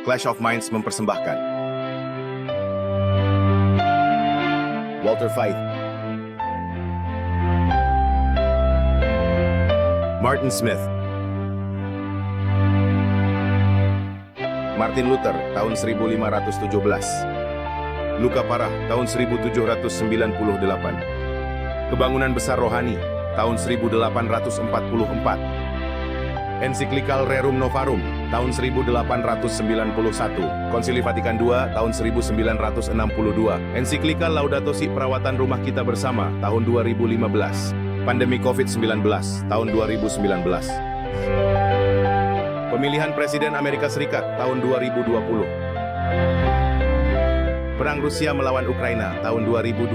Clash of Minds mempersembahkan Walter Faith, Martin Smith, Martin Luther tahun 1517, Luka Parah tahun 1798, Kebangunan Besar Rohani tahun 1844, Ensiklikal Rerum Novarum tahun 1891, Konsili Vatikan II tahun 1962, Ensiklikal Laudato Si Perawatan Rumah Kita Bersama tahun 2015, Pandemi COVID-19 tahun 2019, Pemilihan Presiden Amerika Serikat tahun 2020, Perang Rusia melawan Ukraina tahun 2022,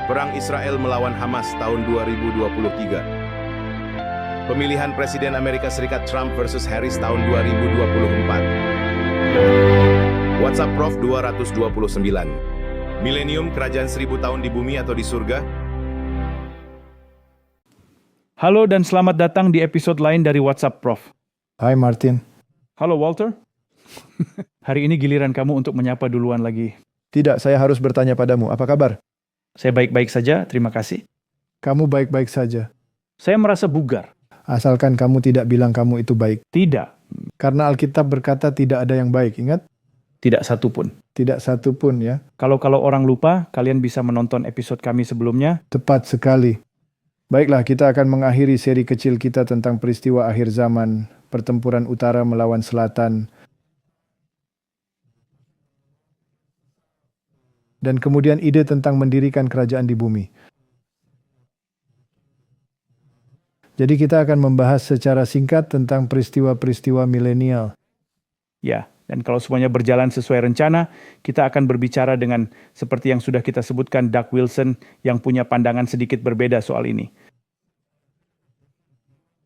Perang Israel melawan Hamas tahun 2023, Pemilihan Presiden Amerika Serikat Trump versus Harris tahun 2024. WhatsApp Prof 229. Milenium Kerajaan 1000 tahun di bumi atau di surga? Halo dan selamat datang di episode lain dari WhatsApp Prof. Hai Martin. Halo Walter. Hari ini giliran kamu untuk menyapa duluan lagi. Tidak, saya harus bertanya padamu. Apa kabar? Saya baik-baik saja, terima kasih. Kamu baik-baik saja. Saya merasa bugar. Asalkan kamu tidak bilang kamu itu baik. Tidak. Karena Alkitab berkata tidak ada yang baik, ingat? Tidak satu pun. Tidak satu pun ya. Kalau orang lupa, kalian bisa menonton episode kami sebelumnya. Tepat sekali. Baiklah, kita akan mengakhiri seri kecil kita tentang peristiwa akhir zaman, pertempuran utara melawan selatan, dan kemudian ide tentang mendirikan kerajaan di bumi. Jadi kita akan membahas secara singkat tentang peristiwa-peristiwa milenial. Ya, dan kalau semuanya berjalan sesuai rencana, kita akan berbicara dengan seperti yang sudah kita sebutkan Doug Wilson yang punya pandangan sedikit berbeda soal ini.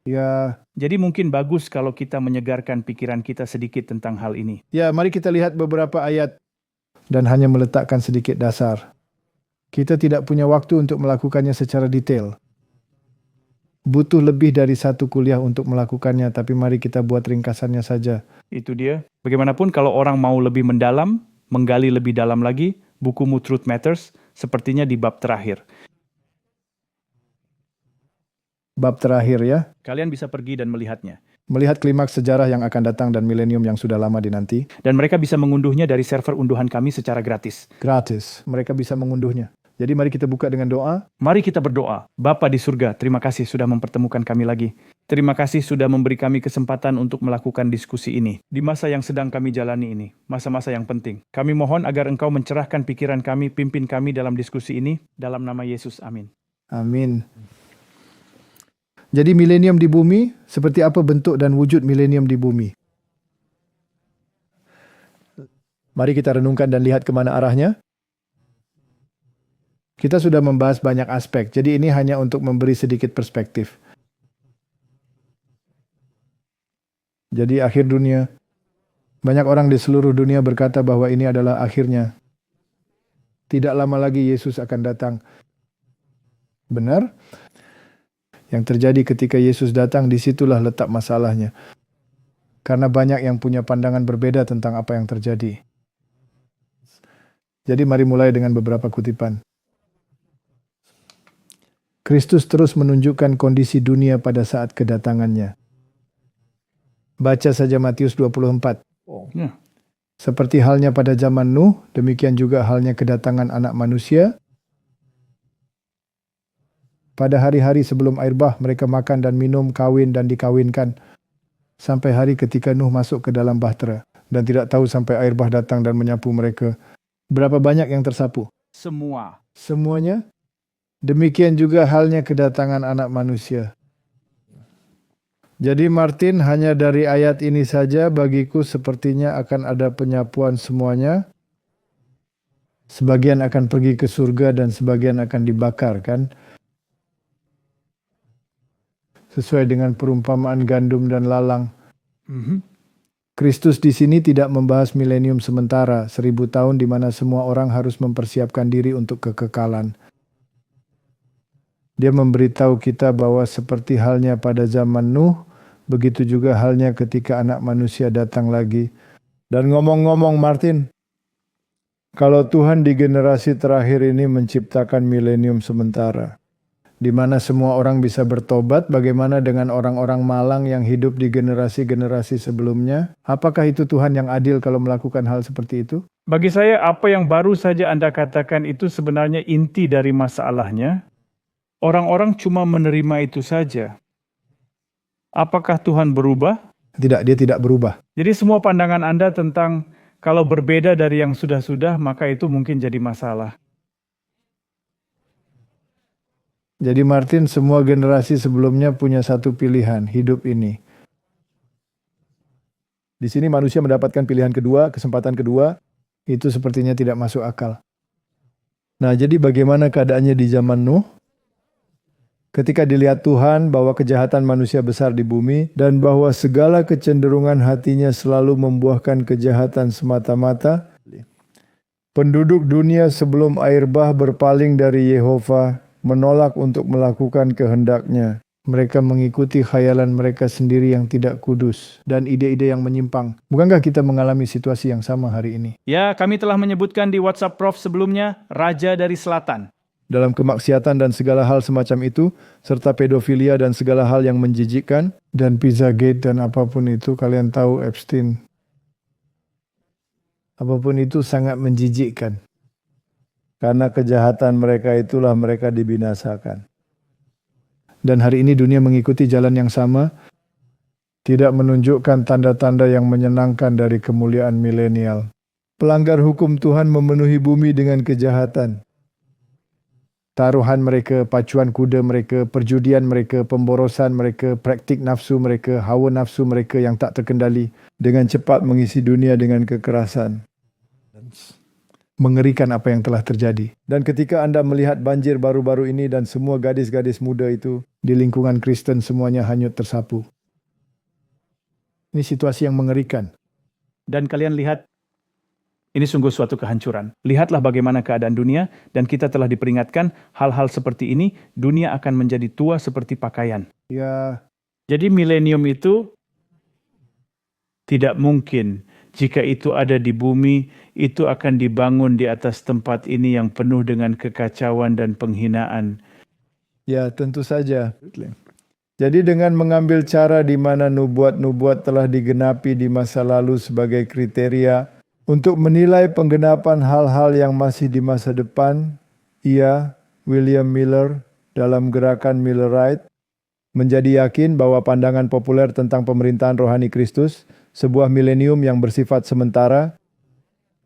Ya, Jadi mungkin bagus kalau kita menyegarkan pikiran kita sedikit tentang hal ini. ya, mari kita lihat beberapa ayat dan hanya meletakkan sedikit dasar. Kita tidak punya waktu untuk melakukannya secara detail. Butuh lebih dari satu kuliah untuk melakukannya, tapi mari kita buat ringkasannya saja. Itu dia. Bagaimanapun kalau orang mau lebih mendalam, menggali lebih dalam lagi, bukumu Truth Matters sepertinya di bab terakhir. Bab terakhir ya, Kalian bisa pergi dan melihatnya. melihat klimaks sejarah yang akan datang dan milenium yang sudah lama dinanti. Dan mereka bisa mengunduhnya dari server unduhan kami secara gratis. Gratis, mereka bisa mengunduhnya. Jadi mari kita buka dengan doa. Mari kita berdoa. Bapa di surga, terima kasih sudah mempertemukan kami lagi. Terima kasih sudah memberi kami kesempatan untuk melakukan diskusi ini. Di masa yang sedang kami jalani ini, masa-masa yang penting. Kami mohon agar Engkau mencerahkan pikiran kami, pimpin kami dalam diskusi ini. Dalam nama Yesus, amin. Amin. Jadi milenium di bumi, seperti apa bentuk dan wujud milenium di bumi? Mari kita renungkan dan lihat kemana arahnya. Kita sudah membahas banyak aspek, jadi ini hanya untuk memberi sedikit perspektif. Jadi akhir dunia, banyak orang di seluruh dunia berkata bahwa ini adalah akhirnya. Tidak lama lagi Yesus akan datang. Benar? Yang terjadi ketika Yesus datang, disitulah letak masalahnya. Karena banyak yang punya pandangan berbeda tentang apa yang terjadi. Jadi mari mulai dengan beberapa kutipan. Kristus terus menunjukkan kondisi dunia pada saat kedatangannya. Baca saja Matius 24. Ya. Seperti halnya pada zaman Nuh, demikian juga halnya kedatangan Anak Manusia. Pada hari-hari sebelum air bah, mereka makan dan minum, kawin dan dikawinkan. Sampai hari ketika Nuh masuk ke dalam bahtera. Dan tidak tahu sampai air bah datang dan menyapu mereka. Berapa banyak yang tersapu? Semua. Semuanya? Demikian juga halnya kedatangan Anak Manusia. Jadi Martin, hanya dari ayat ini saja bagiku sepertinya akan ada penyapuan semuanya. Sebagian akan pergi ke surga dan sebagian akan dibakar, kan? Sesuai dengan perumpamaan gandum dan lalang. Kristus di sini tidak membahas milenium sementara, 1000 tahun di mana semua orang harus mempersiapkan diri untuk kekekalan. Dia memberitahu kita bahwa seperti halnya pada zaman Nuh, Begitu juga halnya ketika Anak Manusia datang lagi. Dan ngomong-ngomong Martin, kalau Tuhan di generasi terakhir ini menciptakan milenium sementara, di mana semua orang bisa bertobat, bagaimana dengan orang-orang malang yang hidup di generasi-generasi sebelumnya? Apakah itu Tuhan yang adil kalau melakukan hal seperti itu? Bagi saya, apa yang baru saja Anda katakan itu sebenarnya inti dari masalahnya. Orang-orang cuma menerima itu saja. Apakah Tuhan berubah? Tidak, dia tidak berubah. Jadi semua pandangan Anda tentang kalau berbeda dari yang sudah-sudah, maka itu mungkin jadi masalah. Jadi Martin, semua generasi sebelumnya punya satu pilihan, hidup ini. Di sini manusia mendapatkan pilihan kedua, kesempatan kedua, itu sepertinya tidak masuk akal. Nah, jadi bagaimana keadaannya di zaman Nuh? Ketika dilihat Tuhan bahwa kejahatan manusia besar di bumi dan bahwa segala kecenderungan hatinya selalu membuahkan kejahatan semata-mata, penduduk dunia sebelum air bah berpaling dari Yehova, menolak untuk melakukan kehendak-Nya. Mereka mengikuti khayalan mereka sendiri yang tidak kudus dan ide-ide yang menyimpang. Bukankah kita mengalami situasi yang sama hari ini? Ya, kami telah menyebutkan di WhatsApp Prof sebelumnya, Raja dari Selatan. Dalam kemaksiatan dan segala hal semacam itu, serta pedofilia dan segala hal yang menjijikkan, dan Pizzagate dan apapun itu, kalian tahu Epstein. Apapun itu sangat menjijikkan. Karena kejahatan mereka itulah mereka dibinasakan. Dan hari ini dunia mengikuti jalan yang sama, tidak menunjukkan tanda-tanda yang menyenangkan dari kemuliaan milenial. Pelanggar hukum Tuhan memenuhi bumi dengan kejahatan. Taruhan mereka, pacuan kuda mereka, perjudian mereka, pemborosan mereka, praktik nafsu mereka, hawa nafsu mereka yang tak terkendali dengan cepat mengisi dunia dengan kekerasan. Mengerikan apa yang telah terjadi. Dan ketika Anda melihat banjir baru-baru ini dan semua gadis-gadis muda itu di lingkungan Kristen semuanya hanyut tersapu. Ini situasi yang mengerikan. Dan kalian lihat, ini sungguh suatu kehancuran. Lihatlah bagaimana keadaan dunia, dan kita telah diperingatkan hal-hal seperti ini, dunia akan menjadi tua seperti pakaian. Ya, Jadi milenium itu tidak mungkin. Jika itu ada di bumi, itu akan dibangun di atas tempat ini yang penuh dengan kekacauan dan penghinaan. ya tentu saja. Jadi dengan mengambil cara di mana nubuat-nubuat telah digenapi di masa lalu sebagai kriteria untuk menilai penggenapan hal-hal yang masih di masa depan, ia, William Miller, dalam gerakan Millerite, menjadi yakin bahwa pandangan populer tentang pemerintahan rohani Kristus, sebuah milenium yang bersifat sementara,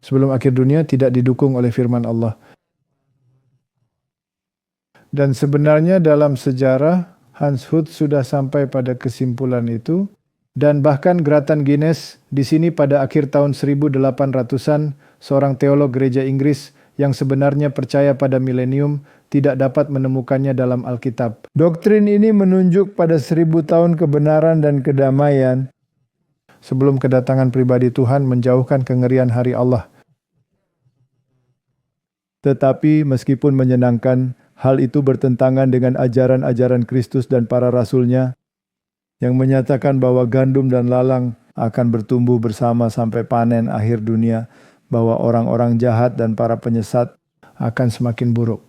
sebelum akhir dunia tidak didukung oleh firman Allah. Dan sebenarnya dalam sejarah, Hans Hut sudah sampai pada kesimpulan itu, dan bahkan Grattan Guinness di sini pada akhir tahun 1800-an, seorang teolog gereja Inggris yang sebenarnya percaya pada milenium tidak dapat menemukannya dalam Alkitab. Doktrin ini menunjuk pada 1000 tahun kebenaran dan kedamaian sebelum kedatangan pribadi Tuhan menjauhkan kengerian hari Allah. Tetapi meskipun menyenangkan, hal itu bertentangan dengan ajaran-ajaran Kristus dan para rasulnya yang menyatakan bahwa gandum dan lalang akan bertumbuh bersama sampai panen akhir dunia, bahwa orang-orang jahat dan para penyesat akan semakin buruk.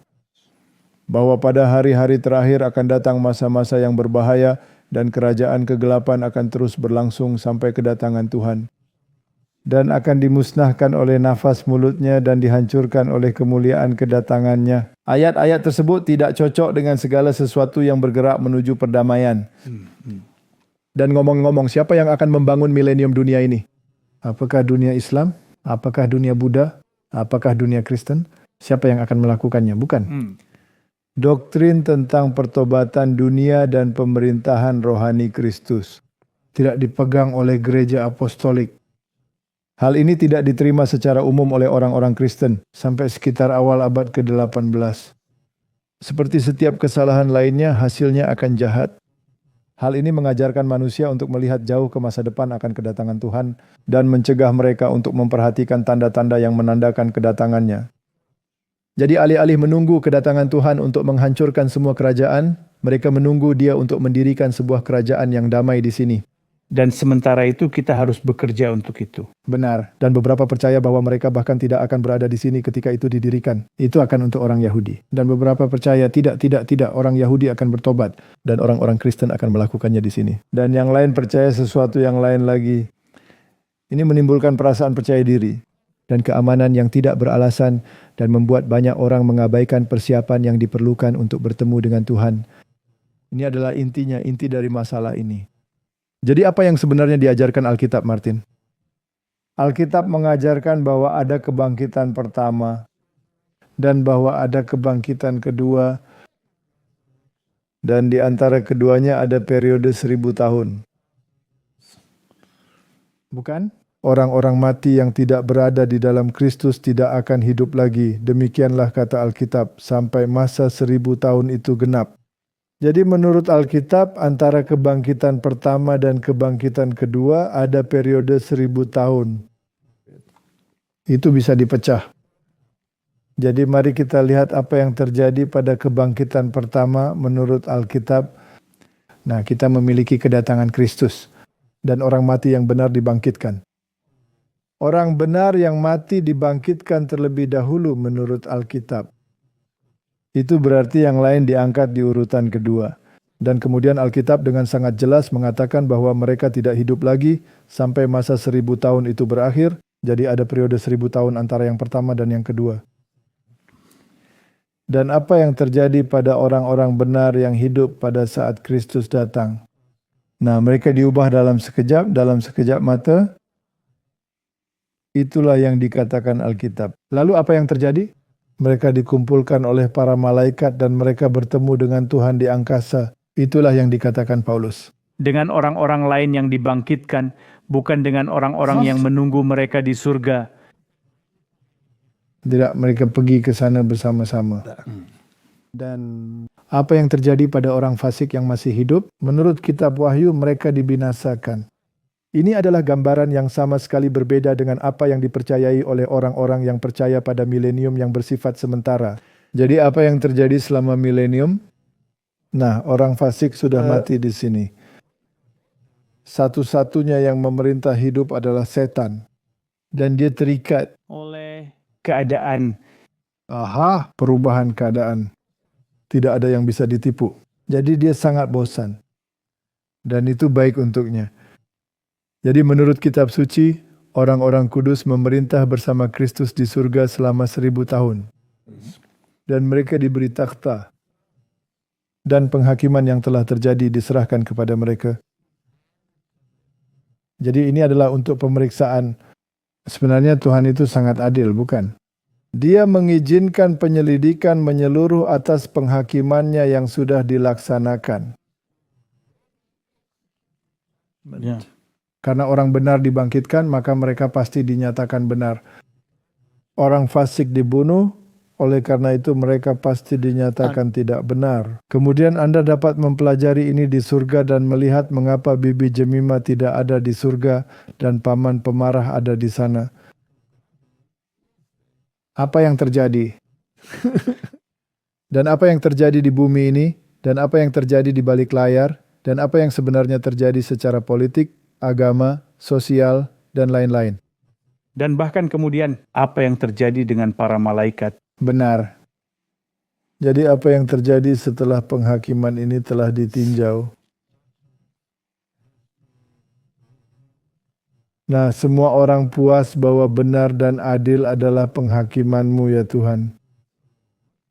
Bahwa pada hari-hari terakhir akan datang masa-masa yang berbahaya dan kerajaan kegelapan akan terus berlangsung sampai kedatangan Tuhan. Dan akan dimusnahkan oleh nafas mulutnya dan dihancurkan oleh kemuliaan kedatangannya. Ayat-ayat tersebut tidak cocok dengan segala sesuatu yang bergerak menuju perdamaian. Dan ngomong-ngomong, siapa yang akan membangun milenium dunia ini? Apakah dunia Islam? Apakah dunia Buddha? Apakah dunia Kristen? Siapa yang akan melakukannya? Bukan. Doktrin tentang pertobatan dunia dan pemerintahan rohani Kristus tidak dipegang oleh gereja apostolik. Hal ini tidak diterima secara umum oleh orang-orang Kristen sampai sekitar awal abad ke-18. Seperti setiap kesalahan lainnya, hasilnya akan jahat. Hal ini mengajarkan manusia untuk melihat jauh ke masa depan akan kedatangan Tuhan dan mencegah mereka untuk memperhatikan tanda-tanda yang menandakan kedatangannya. Jadi alih-alih menunggu kedatangan Tuhan untuk menghancurkan semua kerajaan, Mereka menunggu dia untuk mendirikan sebuah kerajaan yang damai di sini. Dan sementara itu kita harus bekerja untuk itu. Benar. Dan beberapa percaya bahwa mereka bahkan tidak akan berada di sini ketika itu didirikan. Itu akan untuk orang Yahudi. Dan beberapa percaya tidak. Orang Yahudi akan bertobat. Dan orang-orang Kristen akan melakukannya di sini. Dan yang lain percaya sesuatu yang lain lagi. Ini menimbulkan perasaan percaya diri. Dan keamanan yang tidak beralasan. Dan membuat banyak orang mengabaikan persiapan yang diperlukan untuk bertemu dengan Tuhan. Ini adalah inti dari masalah ini. Jadi apa yang sebenarnya diajarkan Alkitab, Martin? Alkitab mengajarkan bahwa ada kebangkitan pertama dan bahwa ada kebangkitan kedua, dan di antara keduanya ada periode 1000 tahun. Bukan? Orang-orang mati yang tidak berada di dalam Kristus tidak akan hidup lagi. Demikianlah kata Alkitab, sampai masa 1000 tahun itu genap. Jadi menurut Alkitab, antara kebangkitan pertama dan kebangkitan kedua ada periode 1000 tahun. Itu bisa dipecah. Jadi mari kita lihat apa yang terjadi pada kebangkitan pertama menurut Alkitab. Nah, kita memiliki kedatangan Kristus dan orang mati yang benar dibangkitkan. Orang benar yang mati dibangkitkan terlebih dahulu menurut Alkitab. Itu berarti yang lain diangkat di urutan kedua. Dan kemudian Alkitab dengan sangat jelas mengatakan bahwa mereka tidak hidup lagi sampai masa 1000 tahun itu berakhir. Jadi ada periode 1000 tahun antara yang pertama dan yang kedua. Dan apa yang terjadi pada orang-orang benar yang hidup pada saat Kristus datang? Nah, mereka diubah dalam sekejap mata. Itulah yang dikatakan Alkitab. Lalu apa yang terjadi? Mereka dikumpulkan oleh para malaikat dan mereka bertemu dengan Tuhan di angkasa. Itulah yang dikatakan Paulus. Dengan orang-orang lain yang dibangkitkan, bukan dengan orang-orang yang menunggu mereka di surga. Tidak, mereka pergi ke sana bersama-sama. Dan apa yang terjadi pada orang fasik yang masih hidup? Menurut kitab Wahyu, mereka dibinasakan. Ini adalah gambaran yang sama sekali berbeda dengan apa yang dipercayai oleh orang-orang yang percaya pada milenium yang bersifat sementara. Jadi apa yang terjadi selama milenium? Nah, orang fasik sudah mati di sini. Satu-satunya yang memerintah hidup adalah setan. Dan dia terikat Oleh keadaan. Perubahan keadaan. Tidak ada yang bisa ditipu. Jadi dia sangat bosan. Dan itu baik untuknya. Jadi menurut kitab suci, orang-orang kudus memerintah bersama Kristus di surga selama 1000 tahun. Dan mereka diberi takhta. Dan penghakiman yang telah terjadi diserahkan kepada mereka. Jadi ini adalah untuk pemeriksaan. Sebenarnya Tuhan itu sangat adil, bukan? Dia mengizinkan penyelidikan menyeluruh atas penghakimannya yang sudah dilaksanakan. Ya. Karena orang benar dibangkitkan, maka mereka pasti dinyatakan benar. Orang fasik dibunuh, oleh karena itu mereka pasti dinyatakan tidak benar. Kemudian Anda dapat mempelajari ini di surga dan melihat mengapa bibi Jemima tidak ada di surga dan paman pemarah ada di sana. Apa yang terjadi? Dan apa yang terjadi di bumi ini? Dan apa yang terjadi di balik layar? Dan apa yang sebenarnya terjadi secara politik, agama, sosial, dan lain-lain. Dan bahkan kemudian apa yang terjadi dengan para malaikat. Benar. Jadi apa yang terjadi setelah penghakiman ini telah ditinjau? Nah, semua orang puas bahwa benar dan adil adalah penghakiman-Mu ya Tuhan.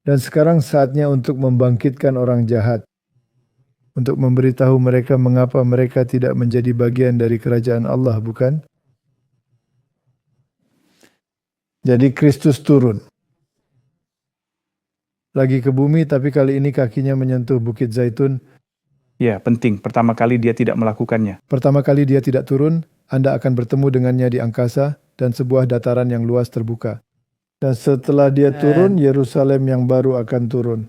Dan sekarang saatnya untuk membangkitkan orang jahat. Untuk memberitahu mereka mengapa mereka tidak menjadi bagian dari kerajaan Allah, bukan? Jadi Kristus turun. Lagi ke bumi, tapi kali ini kakinya menyentuh Bukit Zaitun. Ya, penting. Pertama kali dia tidak melakukannya. Pertama kali dia tidak turun, Anda akan bertemu dengannya di angkasa dan sebuah dataran yang luas terbuka. Dan setelah dia turun, Yerusalem yang baru akan turun.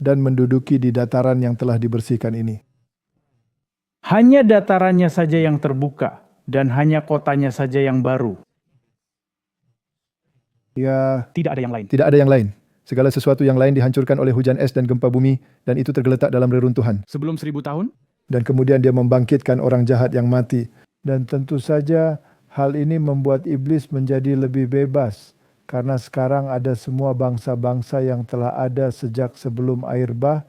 Dan menduduki di dataran yang telah dibersihkan ini. Hanya datarannya saja yang terbuka, dan hanya kotanya saja yang baru. Ya, Tidak ada yang lain. tidak ada yang lain. Segala sesuatu yang lain dihancurkan oleh hujan es dan gempa bumi, dan itu tergeletak dalam reruntuhan. Sebelum 1000 tahun? Dan kemudian dia membangkitkan orang jahat yang mati. Dan tentu saja hal ini membuat iblis menjadi lebih bebas. Karena sekarang ada semua bangsa-bangsa yang telah ada sejak sebelum air bah,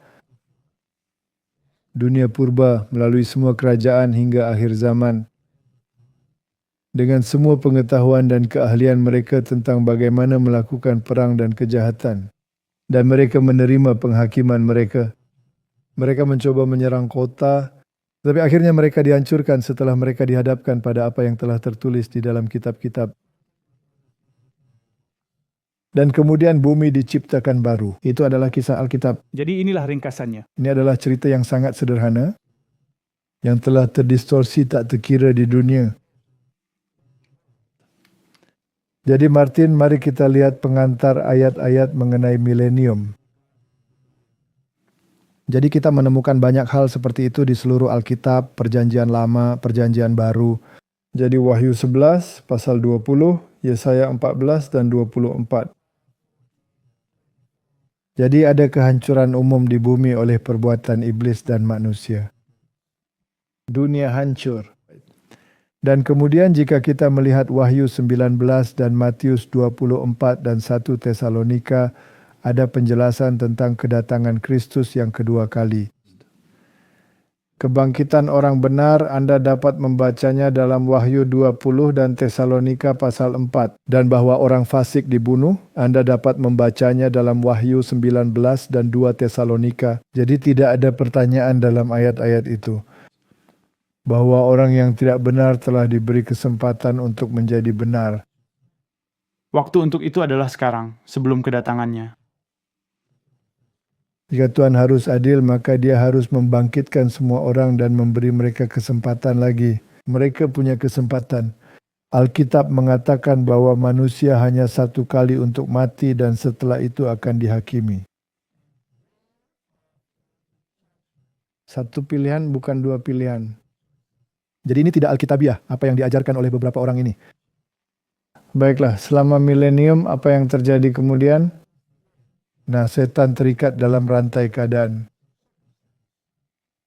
dunia purba melalui semua kerajaan hingga akhir zaman. Dengan semua pengetahuan dan keahlian mereka tentang bagaimana melakukan perang dan kejahatan. Dan mereka menerima penghakiman mereka. Mereka mencoba menyerang kota, tapi akhirnya mereka dihancurkan setelah mereka dihadapkan pada apa yang telah tertulis di dalam kitab-kitab. Dan kemudian bumi diciptakan baru. Itu adalah kisah Alkitab. Jadi inilah ringkasannya. Ini adalah cerita yang sangat sederhana, yang telah terdistorsi tak terkira di dunia. Jadi Martin, mari kita lihat pengantar ayat-ayat mengenai milenium. Jadi kita menemukan banyak hal seperti itu di seluruh Alkitab, Perjanjian Lama, Perjanjian Baru. Jadi Wahyu 11, pasal 20, Yesaya 14 dan 24. Jadi ada kehancuran umum di bumi oleh perbuatan iblis dan manusia. Dunia hancur. Dan kemudian jika kita melihat Wahyu 19 dan Matius 24 dan 1 Tesalonika, ada penjelasan tentang kedatangan Kristus yang kedua kali. Kebangkitan orang benar Anda dapat membacanya dalam Wahyu 20 dan Tesalonika pasal 4. Dan bahwa orang fasik dibunuh, Anda dapat membacanya dalam Wahyu 19 dan 2 Tesalonika. Jadi tidak ada pertanyaan dalam ayat-ayat itu. Bahwa orang yang tidak benar telah diberi kesempatan untuk menjadi benar. Waktu untuk itu adalah sekarang, sebelum kedatangannya. Jika Tuhan harus adil, maka Dia harus membangkitkan semua orang dan memberi mereka kesempatan lagi. Mereka punya kesempatan. Alkitab mengatakan bahwa manusia hanya satu kali untuk mati dan setelah itu akan dihakimi. Satu pilihan bukan dua pilihan. Jadi ini tidak alkitabiah, apa yang diajarkan oleh beberapa orang ini. Baiklah, selama milenium apa yang terjadi kemudian? Nah, setan terikat dalam rantai keadaan.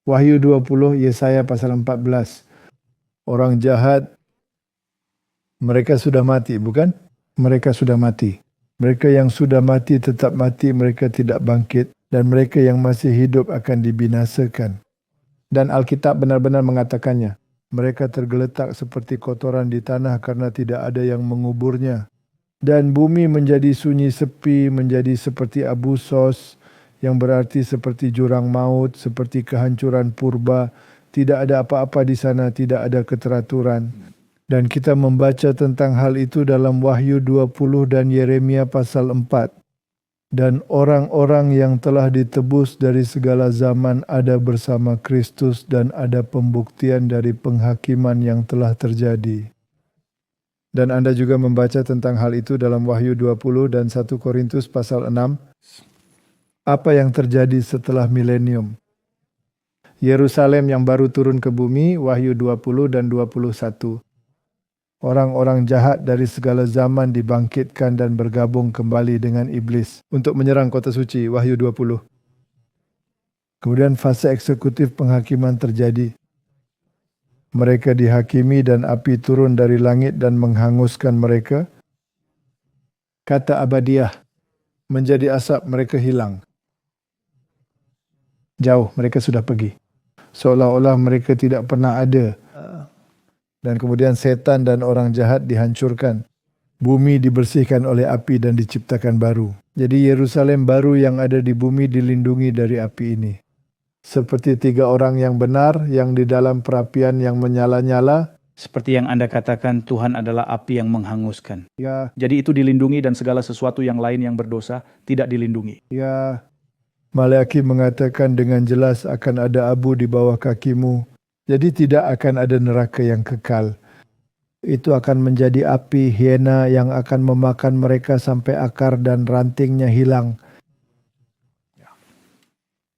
Wahyu 20, Yesaya pasal 14. Orang jahat, mereka sudah mati, bukan? Mereka sudah mati. Mereka yang sudah mati tetap mati, mereka tidak bangkit. Dan mereka yang masih hidup akan dibinasakan. Dan Alkitab benar-benar mengatakannya. Mereka tergeletak seperti kotoran di tanah karena tidak ada yang menguburnya. Dan bumi menjadi sunyi sepi, menjadi seperti abu sos, yang berarti seperti jurang maut, seperti kehancuran purba. Tidak ada apa-apa di sana, tidak ada keteraturan. Dan kita membaca tentang hal itu dalam Wahyu 20 dan Yeremia pasal 4. Dan orang-orang yang telah ditebus dari segala zaman ada bersama Kristus dan ada pembuktian dari penghakiman yang telah terjadi. Dan Anda juga membaca tentang hal itu dalam Wahyu 20 dan 1 Korintus pasal 6. Apa yang terjadi setelah milenium? Yerusalem yang baru turun ke bumi, Wahyu 20 dan 21. Orang-orang jahat dari segala zaman dibangkitkan dan bergabung kembali dengan iblis untuk menyerang kota suci, Wahyu 20. Kemudian fase eksekutif penghakiman terjadi. Mereka dihakimi dan api turun dari langit dan menghanguskan mereka. Kata abadiah, menjadi asap mereka hilang. Jauh mereka sudah pergi. Seolah-olah mereka tidak pernah ada. Dan kemudian setan dan orang jahat dihancurkan. Bumi dibersihkan oleh api dan diciptakan baru. Jadi Yerusalem baru yang ada di bumi dilindungi dari api ini. Seperti 3 orang yang benar yang di dalam perapian yang menyala-nyala. Seperti yang Anda katakan, Tuhan adalah api yang menghanguskan. Ya, Jadi itu dilindungi dan segala sesuatu yang lain yang berdosa tidak dilindungi. ya. Maleakhi mengatakan dengan jelas akan ada abu di bawah kakimu. Jadi tidak akan ada neraka yang kekal. Itu akan menjadi api hiena yang akan memakan mereka sampai akar dan rantingnya hilang.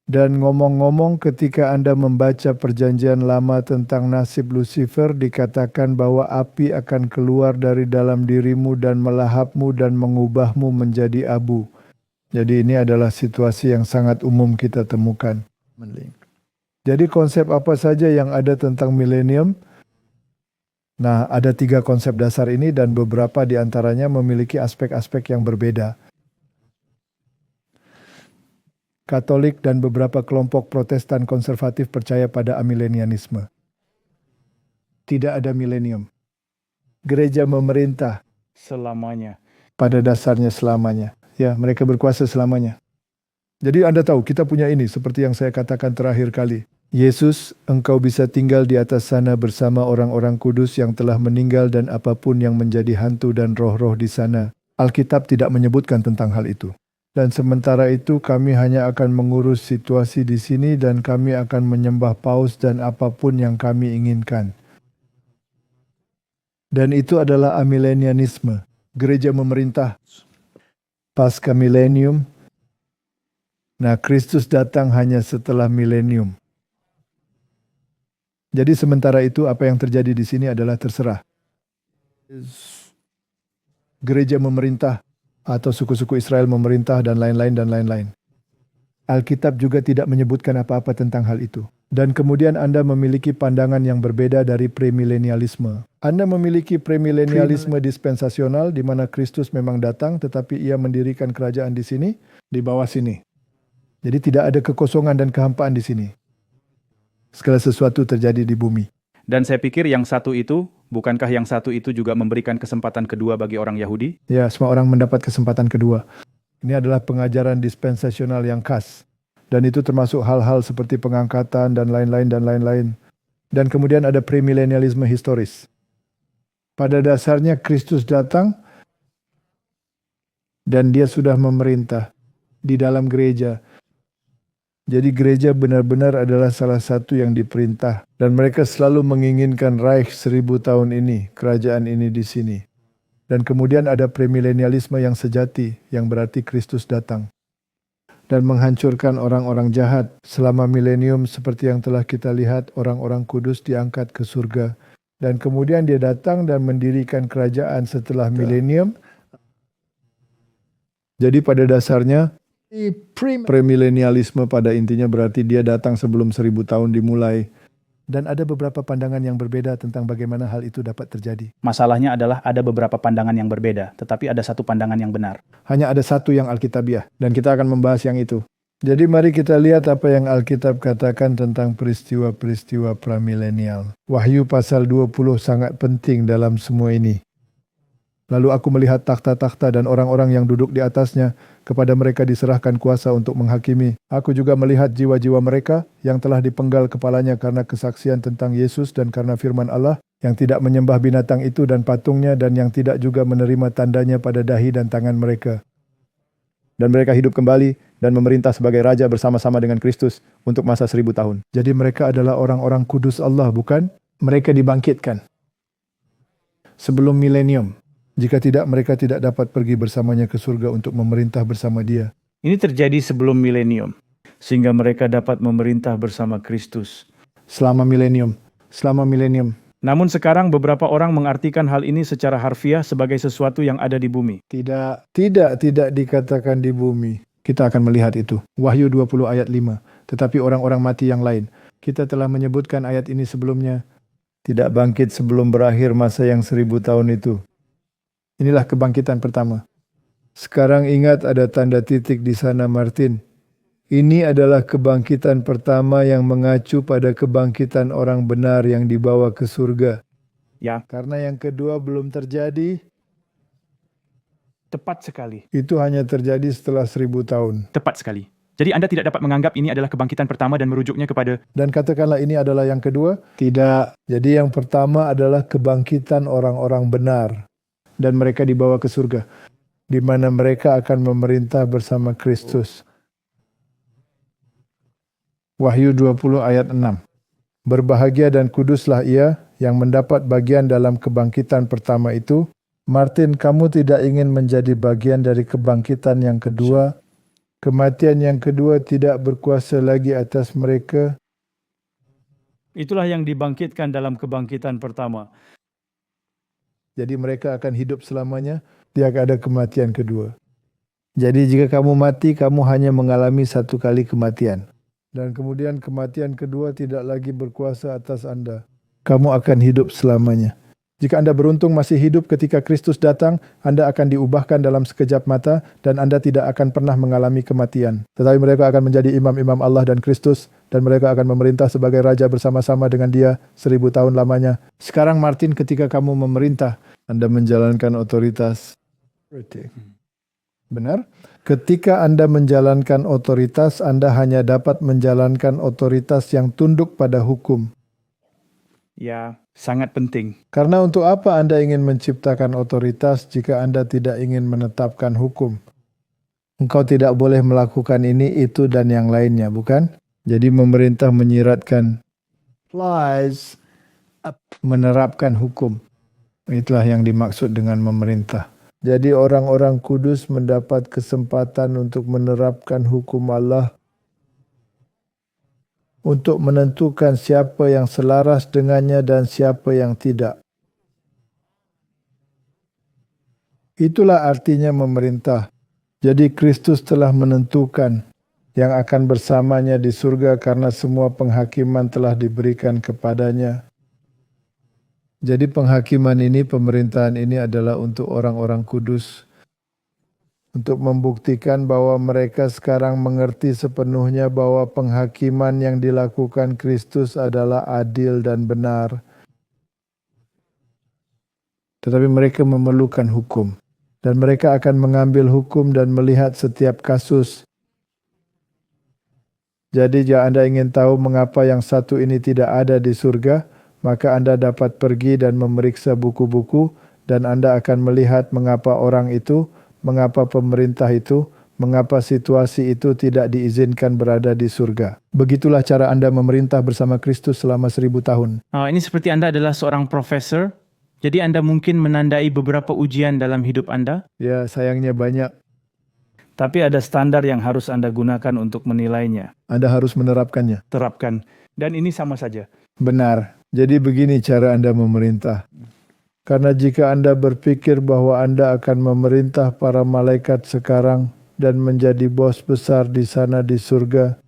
Dan ngomong-ngomong ketika Anda membaca perjanjian lama tentang nasib Lucifer, dikatakan bahwa api akan keluar dari dalam dirimu dan melahapmu dan mengubahmu menjadi abu. Jadi ini adalah situasi yang sangat umum kita temukan. Jadi konsep apa saja yang ada tentang milenium? Nah, ada 3 konsep dasar ini dan beberapa di antaranya memiliki aspek-aspek yang berbeda. Katolik dan beberapa kelompok Protestan konservatif percaya pada amilenianisme. Tidak ada milenium. Gereja memerintah Selamanya. pada dasarnya selamanya. Ya, mereka berkuasa selamanya. Jadi Anda tahu, kita punya ini seperti yang saya katakan terakhir kali. Yesus, engkau bisa tinggal di atas sana bersama orang-orang kudus yang telah meninggal dan apapun yang menjadi hantu dan roh-roh di sana. Alkitab tidak menyebutkan tentang hal itu. Dan sementara itu kami hanya akan mengurus situasi di sini dan kami akan menyembah paus dan apapun yang kami inginkan. Dan itu adalah amilenianisme. Gereja memerintah. Pasca milenium. Nah, Kristus datang hanya setelah milenium. Jadi sementara itu apa yang terjadi di sini adalah terserah. Gereja memerintah atau suku-suku Israel memerintah dan lain-lain dan lain-lain. Alkitab juga tidak menyebutkan apa-apa tentang hal itu. Dan kemudian Anda memiliki pandangan yang berbeda dari premilenialisme. Anda memiliki premilenialisme dispensasional di mana Kristus memang datang tetapi ia mendirikan kerajaan di sini, di bawah sini. Jadi tidak ada kekosongan dan kehampaan di sini. Segala sesuatu terjadi di bumi. Dan saya pikir yang satu itu, bukankah yang satu itu juga memberikan kesempatan kedua bagi orang Yahudi? Ya, semua orang mendapat kesempatan kedua. Ini adalah pengajaran dispensasional yang khas. Dan itu termasuk hal-hal seperti pengangkatan dan lain-lain dan lain-lain. Dan kemudian ada premilenialisme historis. Pada dasarnya Kristus datang dan dia sudah memerintah di dalam gereja. Jadi gereja benar-benar adalah salah satu yang diperintah. Dan mereka selalu menginginkan Reich 1000 tahun ini, kerajaan ini di sini. Dan kemudian ada premilenialisme yang sejati, yang berarti Kristus datang. Dan menghancurkan orang-orang jahat. Selama milenium seperti yang telah kita lihat, orang-orang kudus diangkat ke surga. Dan kemudian dia datang dan mendirikan kerajaan setelah milenium. Jadi pada dasarnya, premilenialisme pada intinya berarti dia datang sebelum 1000 tahun dimulai. Dan ada beberapa pandangan yang berbeda tentang bagaimana hal itu dapat terjadi. Masalahnya adalah ada beberapa pandangan yang berbeda, tetapi ada satu pandangan yang benar. Hanya ada satu yang Alkitabiah, dan kita akan membahas yang itu. Jadi mari kita lihat apa yang Alkitab katakan tentang peristiwa-peristiwa pramilenial. Wahyu pasal 20 sangat penting dalam semua ini. Lalu aku melihat takhta-takhta dan orang-orang yang duduk di atasnya, kepada mereka diserahkan kuasa untuk menghakimi. Aku juga melihat jiwa-jiwa mereka yang telah dipenggal kepalanya karena kesaksian tentang Yesus dan karena firman Allah, yang tidak menyembah binatang itu dan patungnya dan yang tidak juga menerima tandanya pada dahi dan tangan mereka. Dan mereka hidup kembali dan memerintah sebagai raja bersama-sama dengan Kristus untuk masa 1000 tahun. Jadi mereka adalah orang-orang kudus Allah, bukan? Mereka dibangkitkan sebelum milenium. Jika tidak, mereka tidak dapat pergi bersamanya ke surga untuk memerintah bersama dia. Ini terjadi sebelum milenium, sehingga mereka dapat memerintah bersama Kristus. Selama milenium. Selama milenium. Namun sekarang beberapa orang mengartikan hal ini secara harfiah sebagai sesuatu yang ada di bumi. Tidak dikatakan di bumi. Kita akan melihat itu. Wahyu 20 ayat 5. Tetapi orang-orang mati yang lain. Kita telah menyebutkan ayat ini sebelumnya. Tidak bangkit sebelum berakhir masa yang 1000 tahun itu. Inilah kebangkitan pertama. Sekarang ingat ada tanda titik di sana, Martin. Ini adalah kebangkitan pertama yang mengacu pada kebangkitan orang benar yang dibawa ke surga. Ya, Karena yang kedua belum terjadi, tepat sekali. itu hanya terjadi setelah 1000 tahun. Tepat sekali. Jadi Anda tidak dapat menganggap ini adalah kebangkitan pertama dan merujuknya kepada... Dan katakanlah ini adalah yang kedua? Tidak. Jadi yang pertama adalah kebangkitan orang-orang benar. Dan mereka dibawa ke surga, di mana mereka akan memerintah bersama Kristus. Wahyu 20 ayat 6. Berbahagia dan kuduslah ia yang mendapat bagian dalam kebangkitan pertama itu. Martin, kamu tidak ingin menjadi bagian dari kebangkitan yang kedua? Kematian yang kedua tidak berkuasa lagi atas mereka. Itulah yang dibangkitkan dalam kebangkitan pertama. Jadi mereka akan hidup selamanya, tidak ada kematian kedua. Jadi jika kamu mati, kamu hanya mengalami satu kali kematian. Dan kemudian kematian kedua tidak lagi berkuasa atas Anda. Kamu akan hidup selamanya. Jika Anda beruntung masih hidup ketika Kristus datang, Anda akan diubahkan dalam sekejap mata dan Anda tidak akan pernah mengalami kematian. Tetapi mereka akan menjadi imam-imam Allah dan Kristus dan mereka akan memerintah sebagai raja bersama-sama dengan Dia 1000 tahun lamanya. Sekarang Martin, ketika kamu memerintah, Anda menjalankan otoritas. Benar? Ketika Anda menjalankan otoritas, Anda hanya dapat menjalankan otoritas yang tunduk pada hukum. Ya, sangat penting. Karena untuk apa Anda ingin menciptakan otoritas jika Anda tidak ingin menetapkan hukum? Engkau tidak boleh melakukan ini, itu, dan yang lainnya, bukan? Jadi memerintah menyiratkan menerapkan hukum. Itulah yang dimaksud dengan memerintah. Jadi orang-orang kudus mendapat kesempatan untuk menerapkan hukum Allah, untuk menentukan siapa yang selaras dengannya dan siapa yang tidak. Itulah artinya memerintah. Jadi Kristus telah menentukan yang akan bersamanya di surga karena semua penghakiman telah diberikan kepadanya. Jadi penghakiman ini, pemerintahan ini adalah untuk orang-orang kudus. Untuk membuktikan bahwa mereka sekarang mengerti sepenuhnya bahwa penghakiman yang dilakukan Kristus adalah adil dan benar. Tetapi mereka memerlukan hukum. Dan mereka akan mengambil hukum dan melihat setiap kasus. Jadi jika Anda ingin tahu mengapa yang satu ini tidak ada di surga, maka Anda dapat pergi dan memeriksa buku-buku dan Anda akan melihat mengapa orang itu, mengapa pemerintah itu, mengapa situasi itu tidak diizinkan berada di surga. Begitulah cara Anda memerintah bersama Kristus selama 1000 tahun. Ini seperti Anda adalah seorang profesor, jadi Anda mungkin menandai beberapa ujian dalam hidup Anda. Ya, sayangnya banyak. Tapi ada standar yang harus Anda gunakan untuk menilainya. Anda harus menerapkannya. Terapkan. Dan ini sama saja. Benar. Jadi begini cara Anda memerintah. Karena jika Anda berpikir bahwa Anda akan memerintah para malaikat sekarang dan menjadi bos besar di sana di surga,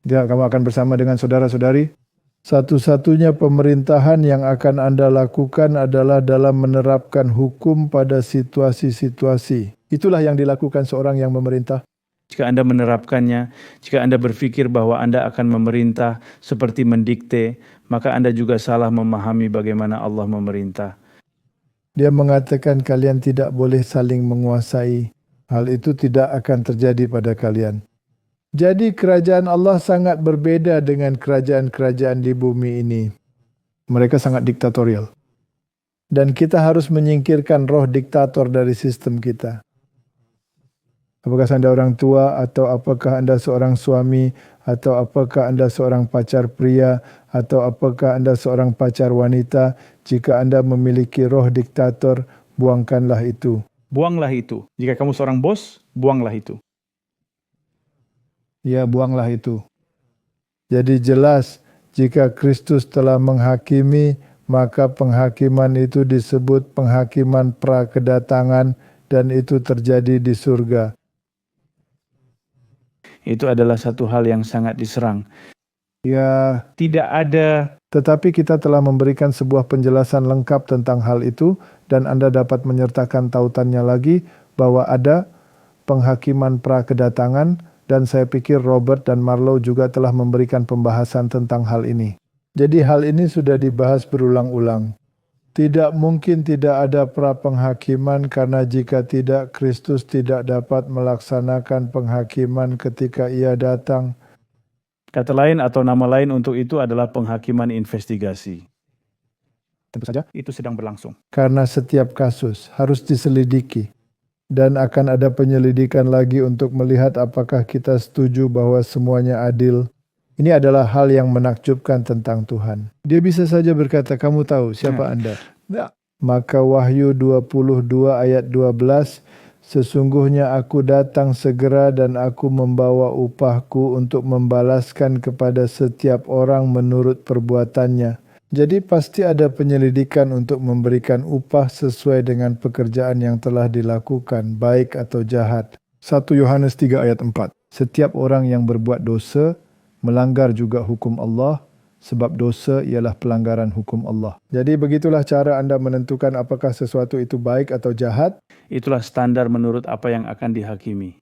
ya, kamu akan bersama dengan saudara-saudari. Satu-satunya pemerintahan yang akan Anda lakukan adalah dalam menerapkan hukum pada situasi-situasi. Itulah yang dilakukan seorang yang memerintah. Jika Anda menerapkannya, jika Anda berpikir bahwa Anda akan memerintah seperti mendikte, maka Anda juga salah memahami bagaimana Allah memerintah. Dia mengatakan kalian tidak boleh saling menguasai. Hal itu tidak akan terjadi pada kalian. Jadi kerajaan Allah sangat berbeda dengan kerajaan-kerajaan di bumi ini. Mereka sangat diktatorial. Dan kita harus menyingkirkan roh diktator dari sistem kita. Apakah Anda orang tua, atau apakah Anda seorang suami, atau apakah Anda seorang pacar pria, atau apakah Anda seorang pacar wanita, jika Anda memiliki roh diktator, buangkanlah itu. Buanglah itu. Jika kamu seorang bos, buanglah itu. Ya, buanglah itu. Jadi jelas, jika Kristus telah menghakimi, maka penghakiman itu disebut penghakiman prakedatangan, dan itu terjadi di surga. Itu adalah satu hal yang sangat diserang. Ya, Tidak ada. tetapi kita telah memberikan sebuah penjelasan lengkap tentang hal itu dan Anda dapat menyertakan tautannya lagi bahwa ada penghakiman prakedatangan dan saya pikir Robert dan Marlow juga telah memberikan pembahasan tentang hal ini. Jadi hal ini sudah dibahas berulang-ulang. Tidak mungkin tidak ada pra-penghakiman karena jika tidak, Kristus tidak dapat melaksanakan penghakiman ketika Ia datang. Kata lain atau nama lain untuk itu adalah penghakiman investigasi. Tentu saja itu sedang berlangsung. Karena setiap kasus harus diselidiki. Dan akan ada penyelidikan lagi untuk melihat apakah kita setuju bahwa semuanya adil. Ini adalah hal yang menakjubkan tentang Tuhan. Dia bisa saja berkata, kamu tahu siapa Anda? Maka Wahyu 22 ayat 12, sesungguhnya aku datang segera dan aku membawa upahku untuk membalaskan kepada setiap orang menurut perbuatannya. Jadi pasti ada penyelidikan untuk memberikan upah sesuai dengan pekerjaan yang telah dilakukan, baik atau jahat. 1 Yohanes 3 ayat 4. Setiap orang yang berbuat dosa melanggar juga hukum Allah, sebab dosa ialah pelanggaran hukum Allah. Jadi begitulah cara Anda menentukan apakah sesuatu itu baik atau jahat. Itulah standar menurut apa yang akan dihakimi.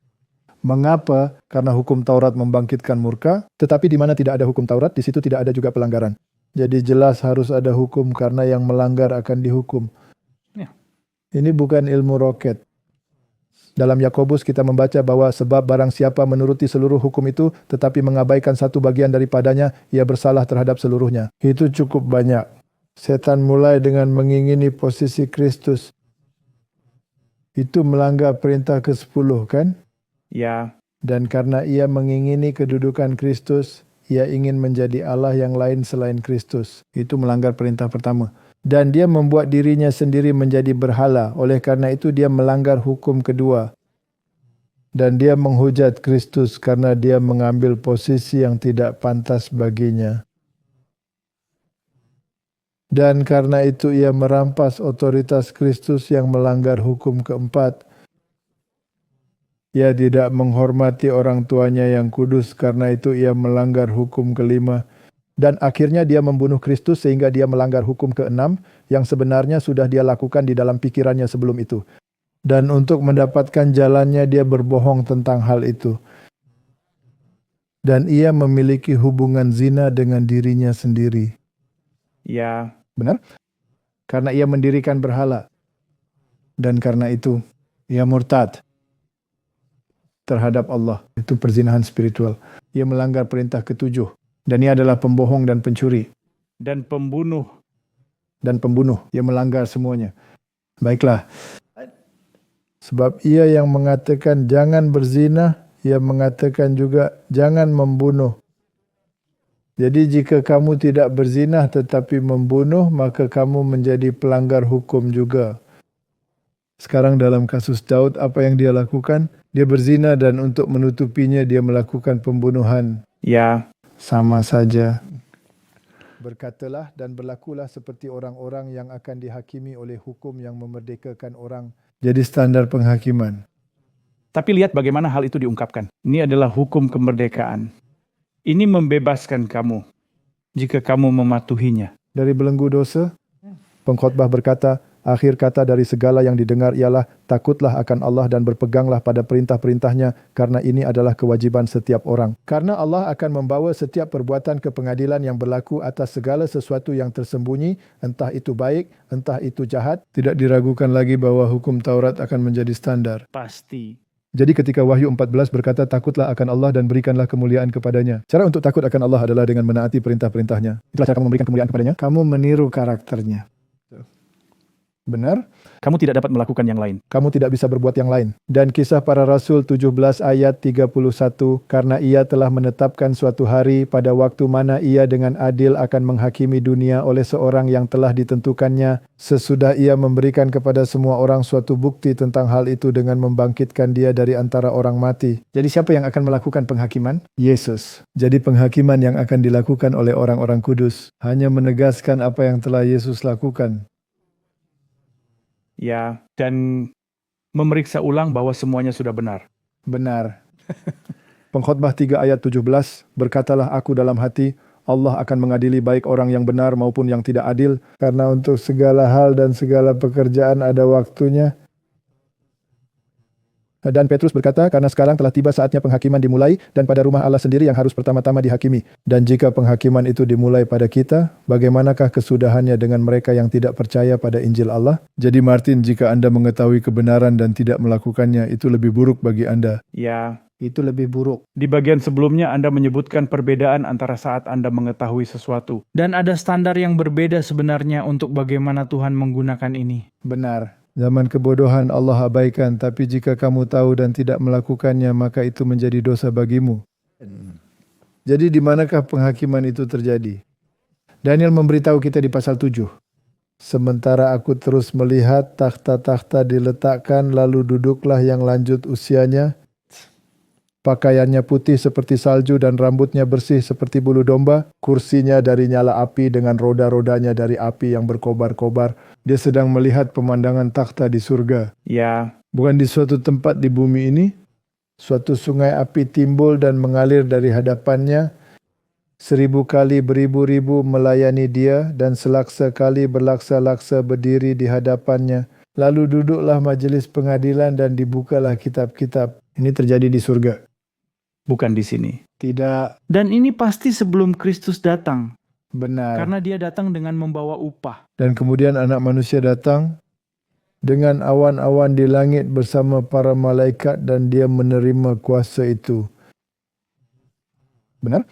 Mengapa? Karena hukum Taurat membangkitkan murka, tetapi di mana tidak ada hukum Taurat, di situ tidak ada juga pelanggaran. Jadi jelas harus ada hukum karena yang melanggar akan dihukum. Ya. Ini bukan ilmu roket. Dalam Yakobus kita membaca bahwa sebab barang siapa menuruti seluruh hukum itu tetapi mengabaikan satu bagian daripadanya, ia bersalah terhadap seluruhnya. Itu cukup banyak. Setan mulai dengan mengingini posisi Kristus. Itu melanggar perintah ke-10 kan? Ya, Dan karena ia mengingini kedudukan Kristus, ia ingin menjadi Allah yang lain selain Kristus. Itu melanggar perintah pertama. Dan dia membuat dirinya sendiri menjadi berhala. Oleh karena itu dia melanggar hukum kedua. Dan dia menghujat Kristus karena dia mengambil posisi yang tidak pantas baginya. Dan karena itu ia merampas otoritas Kristus yang melanggar hukum keempat. Ia tidak menghormati orang tuanya yang kudus, karena itu ia melanggar hukum kelima. Dan akhirnya dia membunuh Kristus sehingga dia melanggar hukum keenam yang sebenarnya sudah dia lakukan di dalam pikirannya sebelum itu. Dan untuk mendapatkan jalannya dia berbohong tentang hal itu. Dan ia memiliki hubungan zina dengan dirinya sendiri. ya, Benar? Karena ia mendirikan berhala. Dan karena itu ia murtad terhadap Allah. Itu perzinahan spiritual. Ia melanggar perintah ke-7. Dan ia adalah pembohong dan pencuri. dan pembunuh. Dan pembunuh. Ia melanggar semuanya. Baiklah. Sebab ia yang mengatakan jangan berzina, ia mengatakan juga jangan membunuh. Jadi jika kamu tidak berzina tetapi membunuh, maka kamu menjadi pelanggar hukum juga. Sekarang dalam kasus Daud, apa yang dia lakukan? Dia berzina dan untuk menutupinya dia melakukan pembunuhan. Ya, Sama saja. Berkatalah dan berlakulah seperti orang-orang yang akan dihakimi oleh hukum yang memerdekakan orang. Jadi standar penghakiman. tapi lihat bagaimana hal itu diungkapkan. Ini adalah hukum kemerdekaan. Ini membebaskan kamu jika kamu mematuhinya. Dari belenggu dosa, pengkhotbah berkata, akhir kata dari segala yang didengar ialah takutlah akan Allah dan berpeganglah pada perintah-perintahnya, karena ini adalah kewajiban setiap orang. Karena Allah akan membawa setiap perbuatan ke pengadilan yang berlaku atas segala sesuatu yang tersembunyi, entah itu baik, entah itu jahat. Tidak diragukan lagi bahwa hukum Taurat akan menjadi standar. Pasti. Jadi ketika Wahyu 14 berkata takutlah akan Allah dan berikanlah kemuliaan kepadanya. Cara untuk takut akan Allah adalah dengan menaati perintah-perintahnya. Itulah cara kamu memberikan kemuliaan kepadanya. Kamu meniru karakternya. Benar? Kamu tidak dapat melakukan yang lain. Kamu tidak bisa berbuat yang lain. Dan Kisah Para Rasul 17 ayat 31, karena ia telah menetapkan suatu hari pada waktu mana ia dengan adil akan menghakimi dunia oleh seorang yang telah ditentukannya, sesudah ia memberikan kepada semua orang suatu bukti tentang hal itu dengan membangkitkan dia dari antara orang mati. Jadi siapa yang akan melakukan penghakiman? Yesus. Jadi penghakiman yang akan dilakukan oleh orang-orang kudus hanya menegaskan apa yang telah Yesus lakukan. Ya, dan memeriksa ulang bahwa semuanya sudah benar. Benar. Pengkhotbah 3 ayat 17, berkatalah aku dalam hati, Allah akan mengadili baik orang yang benar maupun yang tidak adil, karena untuk segala hal dan segala pekerjaan ada waktunya. Dan Petrus berkata, karena sekarang telah tiba saatnya penghakiman dimulai, dan pada rumah Allah sendiri yang harus pertama-tama dihakimi. Dan jika penghakiman itu dimulai pada kita, bagaimanakah kesudahannya dengan mereka yang tidak percaya pada Injil Allah? Jadi Martin, jika Anda mengetahui kebenaran dan tidak melakukannya, itu lebih buruk bagi Anda. Ya, Itu lebih buruk. di bagian sebelumnya Anda menyebutkan perbedaan antara saat Anda mengetahui sesuatu. Dan ada standar yang berbeda sebenarnya untuk bagaimana Tuhan menggunakan ini. Benar. Zaman kebodohan Allah abaikan, tapi jika kamu tahu dan tidak melakukannya, maka itu menjadi dosa bagimu. Jadi di manakah penghakiman itu terjadi? Daniel memberitahu kita di pasal 7. Sementara aku terus melihat takhta-takhta diletakkan, lalu duduklah yang lanjut usianya. Pakaiannya putih seperti salju dan rambutnya bersih seperti bulu domba. Kursinya dari nyala api dengan roda-rodanya dari api yang berkobar-kobar. Dia sedang melihat pemandangan takhta di surga. Ya, Bukan di suatu tempat di bumi ini. Suatu sungai api timbul dan mengalir dari hadapannya. 1000 kali beribu-ribu melayani dia dan selaksa kali berlaksa-laksa berdiri di hadapannya. Lalu duduklah majelis pengadilan dan dibukalah kitab-kitab. Ini terjadi di surga. Bukan di sini. Tidak Dan ini pasti sebelum Kristus datang. benar. Karena dia datang dengan membawa upah. Dan kemudian anak manusia datang dengan awan-awan di langit bersama para malaikat dan dia menerima kuasa itu. Benar?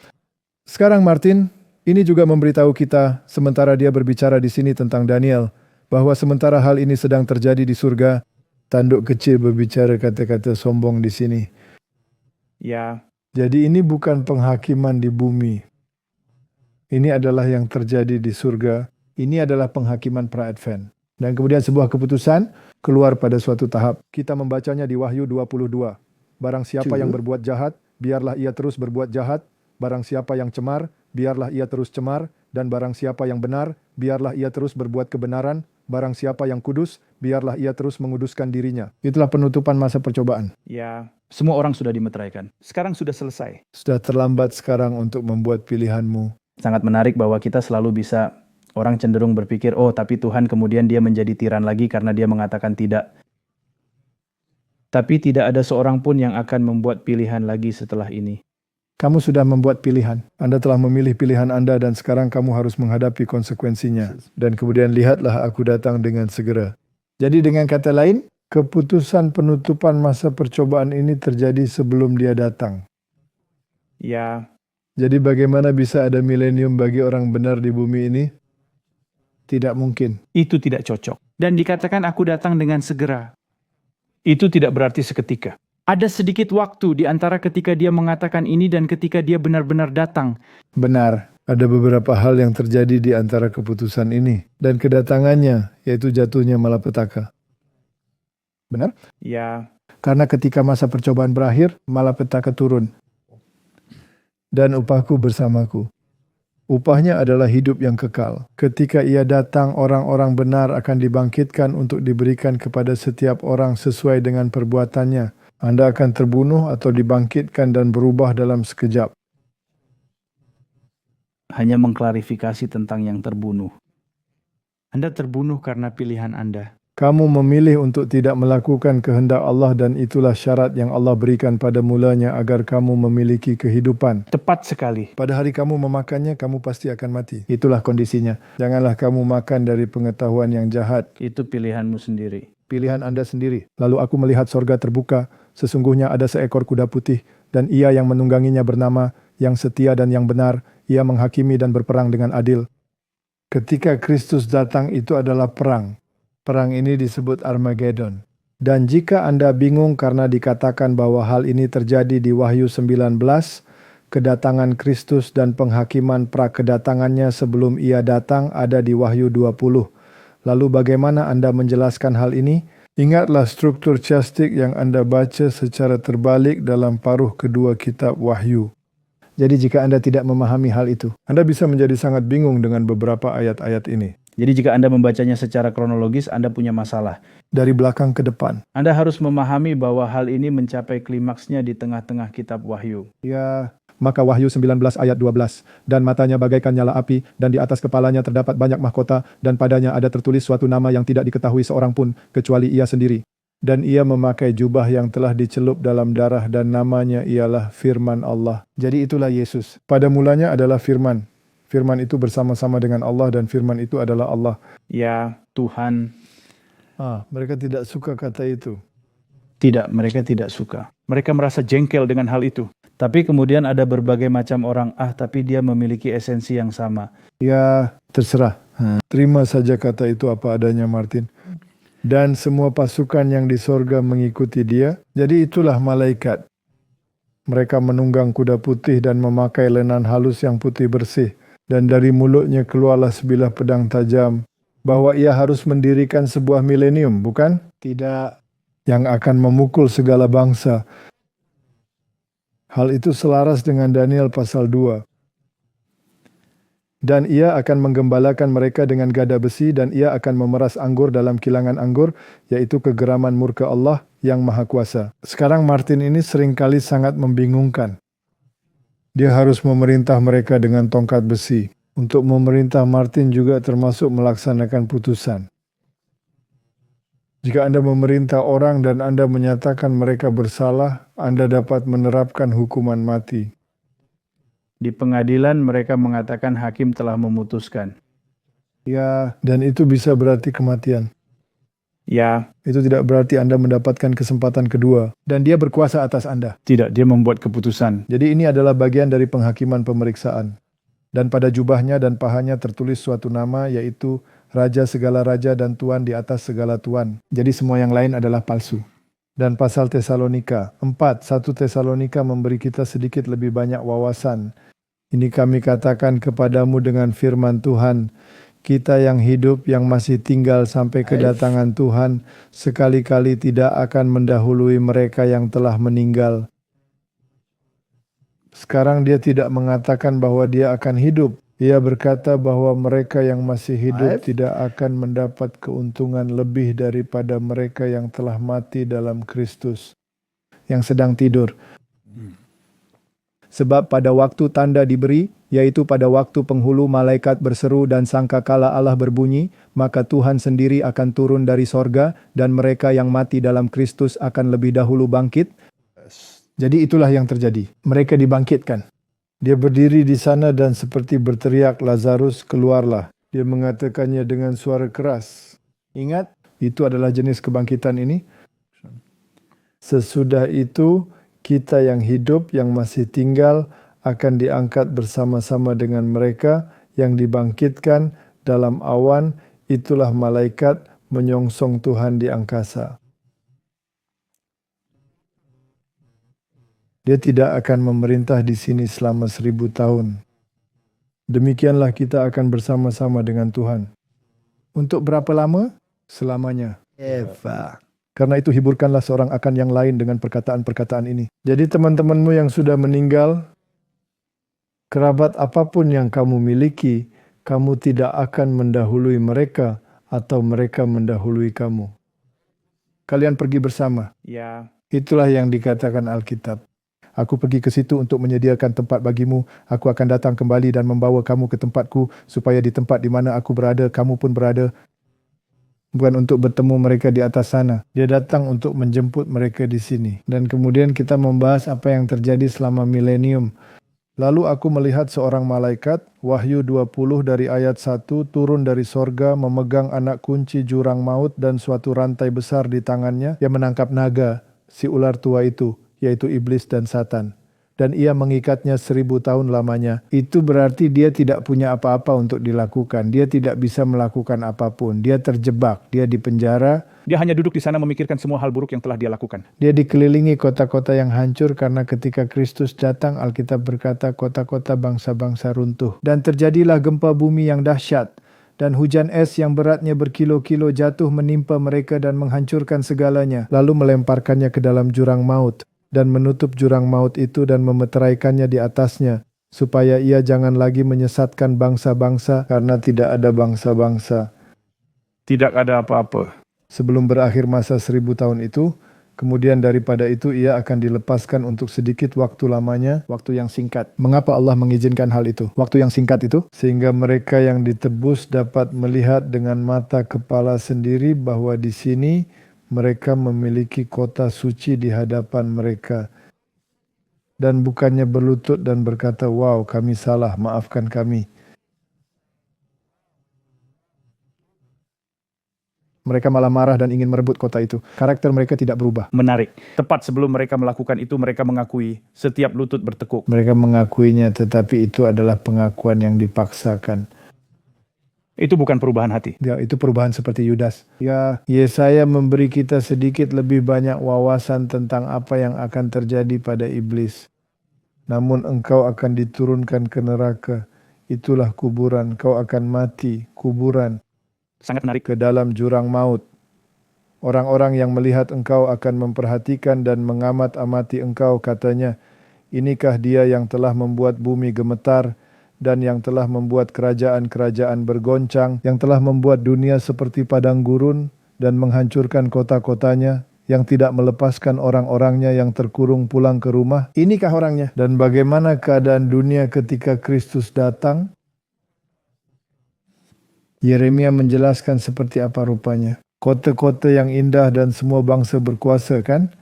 Sekarang Martin, ini juga memberitahu kita sementara dia berbicara di sini tentang Daniel, bahwa sementara hal ini sedang terjadi di surga, tanduk kecil berbicara kata-kata sombong di sini. Ya, Jadi ini bukan penghakiman di bumi. Ini adalah yang terjadi di surga. Ini adalah penghakiman pra-advent. Dan kemudian sebuah keputusan keluar pada suatu tahap. Kita membacanya di Wahyu 22. Barang siapa yang berbuat jahat, biarlah ia terus berbuat jahat. Barang siapa yang cemar, biarlah ia terus cemar. Dan barang siapa yang benar, biarlah ia terus berbuat kebenaran. Barang siapa yang kudus, biarlah ia terus menguduskan dirinya. Itulah penutupan masa percobaan. ya, semua orang sudah dimeteraikan. Sekarang sudah selesai. Sudah terlambat sekarang untuk membuat pilihanmu. Sangat menarik bahwa kita selalu bisa, orang cenderung berpikir, oh tapi Tuhan kemudian dia menjadi tiran lagi karena dia mengatakan tidak. Tapi tidak ada seorang pun yang akan membuat pilihan lagi setelah ini. Kamu sudah membuat pilihan. Anda telah memilih pilihan Anda dan sekarang kamu harus menghadapi konsekuensinya. Dan kemudian lihatlah aku datang dengan segera. Jadi dengan kata lain, keputusan penutupan masa percobaan ini terjadi sebelum dia datang. Ya, Jadi bagaimana bisa ada milenium bagi orang benar di bumi ini? Tidak mungkin. itu tidak cocok. Dan dikatakan aku datang dengan segera. Itu tidak berarti seketika. Ada sedikit waktu di antara ketika dia mengatakan ini dan ketika dia benar-benar datang. Benar, ada beberapa hal yang terjadi di antara keputusan ini dan kedatangannya, yaitu jatuhnya malapetaka. Benar? Ya, Karena ketika masa percobaan berakhir, malapetaka turun. Dan upahku bersamaku. Upahnya adalah hidup yang kekal. Ketika ia datang, orang-orang benar akan dibangkitkan untuk diberikan kepada setiap orang sesuai dengan perbuatannya. Anda akan terbunuh atau dibangkitkan dan berubah dalam sekejap. hanya mengklarifikasi tentang yang terbunuh. Anda terbunuh karena pilihan Anda. Kamu memilih untuk tidak melakukan kehendak Allah dan itulah syarat yang Allah berikan pada mulanya agar kamu memiliki kehidupan. Tepat sekali. Pada hari kamu memakannya, kamu pasti akan mati. Itulah kondisinya. Janganlah kamu makan dari pengetahuan yang jahat. Itu pilihanmu sendiri. Pilihan Anda sendiri. Lalu aku melihat sorga terbuka. Sesungguhnya ada seekor kuda putih. Dan ia yang menungganginya bernama, yang setia dan yang benar. Ia menghakimi dan berperang dengan adil. Ketika Kristus datang itu adalah perang. Perang ini disebut Armageddon. Dan jika Anda bingung karena dikatakan bahwa hal ini terjadi di Wahyu 19, kedatangan Kristus dan penghakiman pra-kedatangannya sebelum ia datang ada di Wahyu 20. Lalu bagaimana Anda menjelaskan hal ini? Ingatlah struktur chiastik yang Anda baca secara terbalik dalam paruh kedua kitab Wahyu. Jadi jika Anda tidak memahami hal itu, Anda bisa menjadi sangat bingung dengan beberapa ayat-ayat ini. Jadi jika Anda membacanya secara kronologis, Anda punya masalah. Dari belakang ke depan. Anda harus memahami bahwa hal ini mencapai klimaksnya di tengah-tengah kitab Wahyu. Ya, maka Wahyu 19 ayat 12. Dan matanya bagaikan nyala api, dan di atas kepalanya terdapat banyak mahkota, dan padanya ada tertulis suatu nama yang tidak diketahui seorang pun, kecuali ia sendiri. Dan ia memakai jubah yang telah dicelup dalam darah dan namanya ialah Firman Allah. Jadi itulah Yesus. Pada mulanya adalah Firman. Firman itu bersama-sama dengan Allah dan Firman itu adalah Allah. Ya, Tuhan. Mereka tidak suka kata itu. Tidak, mereka tidak suka. Mereka merasa jengkel dengan hal itu. Tapi kemudian ada berbagai macam orang, tapi dia memiliki esensi yang sama. Ya, terserah. Terima saja kata itu apa adanya, Martin. Dan semua pasukan yang di sorga mengikuti dia. Jadi itulah malaikat. Mereka menunggang kuda putih dan memakai lenan halus yang putih bersih. Dan dari mulutnya keluarlah sebilah pedang tajam. Bahwa ia harus mendirikan sebuah milenium, bukan? Tidak. Yang akan memukul segala bangsa. Hal itu selaras dengan Daniel pasal 2. Dan ia akan menggembalakan mereka dengan gada besi dan ia akan memeras anggur dalam kilangan anggur, yaitu kegeraman murka Allah yang Maha Kuasa. Sekarang Martin ini seringkali sangat membingungkan. Dia harus memerintah mereka dengan tongkat besi. Untuk memerintah Martin juga termasuk melaksanakan putusan. Jika Anda memerintah orang dan Anda menyatakan mereka bersalah, Anda dapat menerapkan hukuman mati. Di pengadilan mereka mengatakan hakim telah memutuskan. Ya, dan itu bisa berarti kematian. Ya, Itu tidak berarti Anda mendapatkan kesempatan kedua. Dan dia berkuasa atas Anda. tidak, dia membuat keputusan. Jadi ini adalah bagian dari penghakiman pemeriksaan. Dan pada jubahnya dan pahanya tertulis suatu nama, yaitu Raja segala raja dan Tuan di atas segala tuan. Jadi semua yang lain adalah palsu. Dan pasal Tesalonika 4, 1 Tesalonika memberi kita sedikit lebih banyak wawasan. Ini kami katakan kepadamu dengan firman Tuhan, kita yang hidup yang masih tinggal sampai kedatangan Tuhan, sekali-kali tidak akan mendahului mereka yang telah meninggal. Sekarang dia tidak mengatakan bahwa dia akan hidup. Ia berkata bahwa mereka yang masih hidup tidak akan mendapat keuntungan lebih daripada mereka yang telah mati dalam Kristus, yang sedang tidur. Sebab pada waktu tanda diberi, yaitu pada waktu penghulu malaikat berseru dan sangkakala Allah berbunyi, maka Tuhan sendiri akan turun dari sorga dan mereka yang mati dalam Kristus akan lebih dahulu bangkit. Jadi itulah yang terjadi. Mereka dibangkitkan. Dia berdiri di sana dan seperti berteriak, Lazarus keluarlah. Dia mengatakannya dengan suara keras. Ingat, itu adalah jenis kebangkitan ini. Sesudah itu, kita yang hidup, yang masih tinggal, akan diangkat bersama-sama dengan mereka yang dibangkitkan dalam awan. Itulah malaikat menyongsong Tuhan di angkasa. Dia tidak akan memerintah di sini selama 1000 tahun. Demikianlah kita akan bersama-sama dengan Tuhan. Untuk berapa lama? Selamanya. Eva. Karena itu hiburkanlah seorang akan yang lain dengan perkataan-perkataan ini. Jadi teman-temanmu yang sudah meninggal, kerabat apapun yang kamu miliki, kamu tidak akan mendahului mereka atau mereka mendahului kamu. Kalian pergi bersama. Ya, Itulah yang dikatakan Alkitab. Aku pergi ke situ untuk menyediakan tempat bagimu. Aku akan datang kembali dan membawa kamu ke tempatku, supaya di tempat di mana aku berada, kamu pun berada. Bukan untuk bertemu mereka di atas sana. Dia datang untuk menjemput mereka di sini. Dan kemudian kita membahas apa yang terjadi selama milenium. Lalu aku melihat seorang malaikat, Wahyu 20 dari ayat 1, turun dari sorga, memegang anak kunci jurang maut dan suatu rantai besar di tangannya, yang menangkap naga, si ular tua itu, yaitu iblis dan Satan. Dan ia mengikatnya 1000 tahun lamanya. Itu berarti dia tidak punya apa-apa untuk dilakukan. Dia tidak bisa melakukan apapun. Dia terjebak, dia dipenjara. dia hanya duduk di sana memikirkan semua hal buruk yang telah dia lakukan. Dia dikelilingi kota-kota yang hancur karena ketika Kristus datang, Alkitab berkata kota-kota bangsa-bangsa runtuh. Dan terjadilah gempa bumi yang dahsyat. Dan hujan es yang beratnya berkilo-kilo jatuh menimpa mereka dan menghancurkan segalanya. Lalu melemparkannya ke dalam jurang maut. Dan menutup jurang maut itu dan memeteraikannya di atasnya, supaya ia jangan lagi menyesatkan bangsa-bangsa karena tidak ada bangsa-bangsa. Tidak ada apa-apa. Sebelum berakhir masa 1000 tahun itu, kemudian daripada itu ia akan dilepaskan untuk sedikit waktu lamanya, waktu yang singkat. Mengapa Allah mengizinkan hal itu? Waktu yang singkat itu, sehingga mereka yang ditebus dapat melihat dengan mata kepala sendiri bahwa di sini mereka memiliki kota suci di hadapan mereka. Dan bukannya berlutut dan berkata, wow kami salah, maafkan kami. Mereka malah marah dan ingin merebut kota itu. Karakter mereka tidak berubah. Menarik. Tepat sebelum mereka melakukan itu, mereka mengakui setiap lutut bertekuk. Mereka mengakuinya, tetapi itu adalah pengakuan yang dipaksakan. Itu bukan perubahan hati. Ya, itu perubahan seperti Yudas. Ya, Yesaya memberi kita sedikit lebih banyak wawasan tentang apa yang akan terjadi pada iblis. Namun engkau akan diturunkan ke neraka. Itulah kuburan. Kau akan mati, kuburan, Sangat menarik. ke dalam jurang maut. Orang-orang yang melihat engkau akan memperhatikan dan mengamat-amati engkau, katanya, inikah dia yang telah membuat bumi gemetar dan yang telah membuat kerajaan-kerajaan bergoncang, yang telah membuat dunia seperti padang gurun dan menghancurkan kota-kotanya, yang tidak melepaskan orang-orangnya yang terkurung pulang ke rumah. Inikah orangnya? Dan bagaimana keadaan dunia ketika Kristus datang? Yeremia menjelaskan seperti apa rupanya. Kota-kota yang indah dan semua bangsa berkuasa, kan?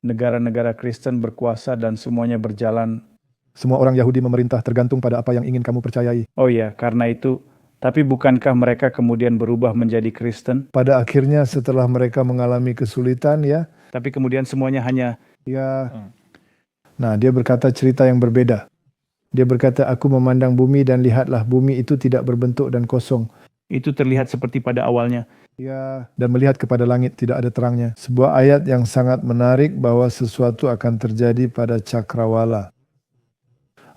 Negara-negara Kristen berkuasa dan semuanya berjalan. Semua orang Yahudi memerintah tergantung pada apa yang ingin kamu percayai. Oh ya, karena itu, tapi bukankah mereka kemudian berubah menjadi Kristen? Pada akhirnya setelah mereka mengalami kesulitan, ya. Tapi kemudian semuanya hanya... Ya. Nah, dia berkata cerita yang berbeda. Dia berkata, aku memandang bumi dan lihatlah bumi itu tidak berbentuk dan kosong. Itu terlihat seperti pada awalnya. Ya, dan melihat kepada langit tidak ada terangnya. Sebuah ayat yang sangat menarik bahwa sesuatu akan terjadi pada cakrawala.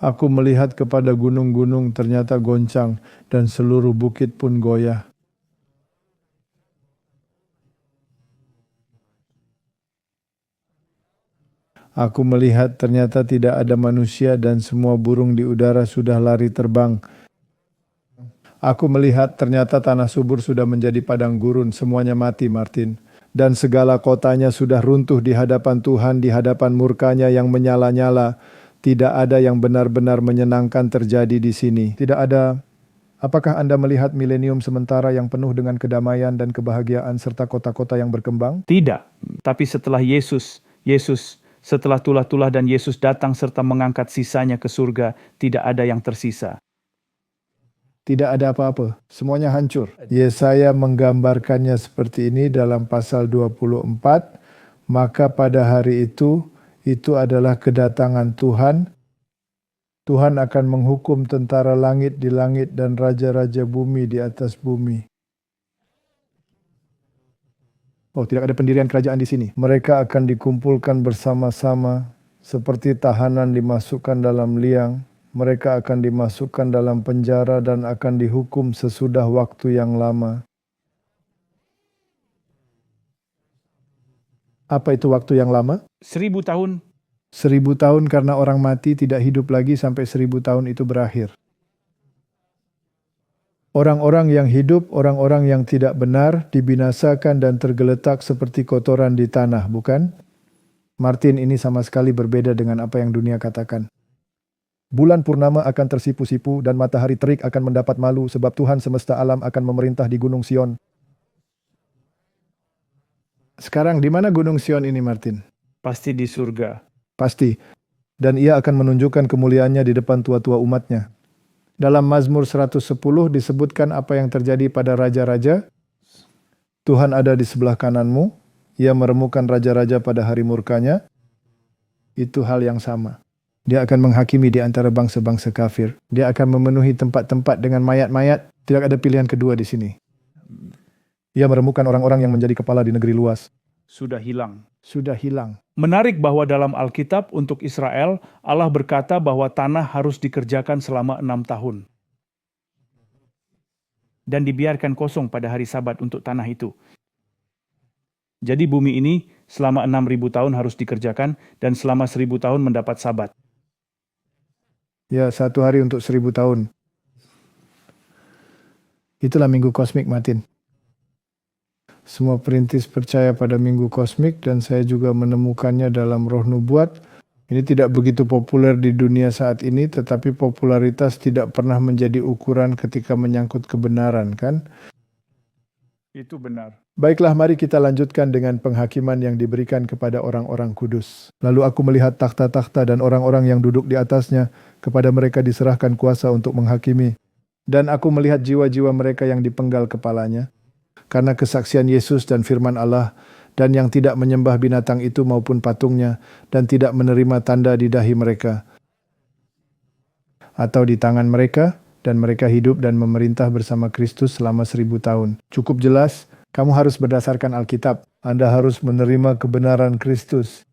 Aku melihat kepada gunung-gunung ternyata goncang dan seluruh bukit pun goyah. Aku melihat ternyata tidak ada manusia dan semua burung di udara sudah lari terbang. Aku melihat ternyata tanah subur sudah menjadi padang gurun, semuanya mati, Martin. Dan segala kotanya sudah runtuh di hadapan Tuhan, di hadapan murkanya yang menyala-nyala. Tidak ada yang benar-benar menyenangkan terjadi di sini. Tidak ada. Apakah Anda melihat milenium sementara yang penuh dengan kedamaian dan kebahagiaan serta kota-kota yang berkembang? Tidak, tapi setelah setelah tulah-tulah dan Yesus datang serta mengangkat sisanya ke surga, tidak ada yang tersisa. Tidak ada apa-apa, semuanya hancur. Yesaya menggambarkannya seperti ini dalam pasal 24. Maka pada hari itu adalah kedatangan Tuhan. Tuhan akan menghukum tentara langit di langit dan raja-raja bumi di atas bumi. Oh, tidak ada pendirian kerajaan di sini. Mereka akan dikumpulkan bersama-sama seperti tahanan dimasukkan dalam liang. Mereka akan dimasukkan dalam penjara dan akan dihukum sesudah waktu yang lama. Apa itu waktu yang lama? 1000 tahun. 1000 tahun karena orang mati tidak hidup lagi sampai 1000 tahun itu berakhir. Orang-orang yang hidup, orang-orang yang tidak benar, dibinasakan dan tergeletak seperti kotoran di tanah, bukan? Martin, ini sama sekali berbeda dengan apa yang dunia katakan. Bulan purnama akan tersipu-sipu dan matahari terik akan mendapat malu sebab Tuhan semesta alam akan memerintah di Gunung Sion. Sekarang di mana Gunung Sion ini, Martin? Pasti di surga. Pasti. Dan ia akan menunjukkan kemuliaannya di depan tua-tua umatnya. Dalam Mazmur 110 disebutkan apa yang terjadi pada raja-raja. Tuhan ada di sebelah kananmu. Ia meremukkan raja-raja pada hari murkanya. Itu hal yang sama. Dia akan menghakimi di antara bangsa-bangsa kafir. Dia akan memenuhi tempat-tempat dengan mayat-mayat. Tidak ada pilihan kedua di sini. Ia meremukkan orang-orang yang menjadi kepala di negeri luas. Sudah hilang. Sudah hilang. Menarik bahwa dalam Alkitab untuk Israel, Allah berkata bahwa tanah harus dikerjakan selama 6 tahun. Dan dibiarkan kosong pada hari Sabat untuk tanah itu. Jadi bumi ini selama 6000 tahun harus dikerjakan dan selama 1000 tahun mendapat Sabat. Ya, 1 hari untuk 1000 tahun. Itulah minggu kosmik, Martin. Semua perintis percaya pada minggu kosmik dan saya juga menemukannya dalam roh nubuat. Ini tidak begitu populer di dunia saat ini, tetapi popularitas tidak pernah menjadi ukuran ketika menyangkut kebenaran, kan? Itu benar. Baiklah, mari kita lanjutkan dengan penghakiman yang diberikan kepada orang-orang kudus. Lalu aku melihat takhta-takhta dan orang-orang yang duduk di atasnya, kepada mereka diserahkan kuasa untuk menghakimi. Dan aku melihat jiwa-jiwa mereka yang dipenggal kepalanya, karena kesaksian Yesus dan firman Allah, dan yang tidak menyembah binatang itu maupun patungnya, dan tidak menerima tanda di dahi mereka, atau di tangan mereka, dan mereka hidup dan memerintah bersama Kristus selama 1000 tahun. Cukup jelas, kamu harus berdasarkan Alkitab. Anda harus menerima kebenaran Kristus.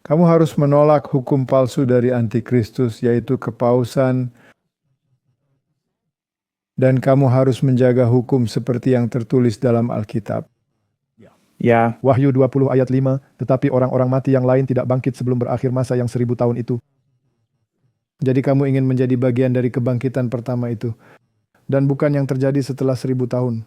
Kamu harus menolak hukum palsu dari antikristus, yaitu kepausan, dan kamu harus menjaga hukum seperti yang tertulis dalam Alkitab. Ya, Wahyu 20 ayat 5, tetapi orang-orang mati yang lain tidak bangkit sebelum berakhir masa yang 1000 tahun itu. Jadi kamu ingin menjadi bagian dari kebangkitan pertama itu. Dan bukan yang terjadi setelah 1000 tahun.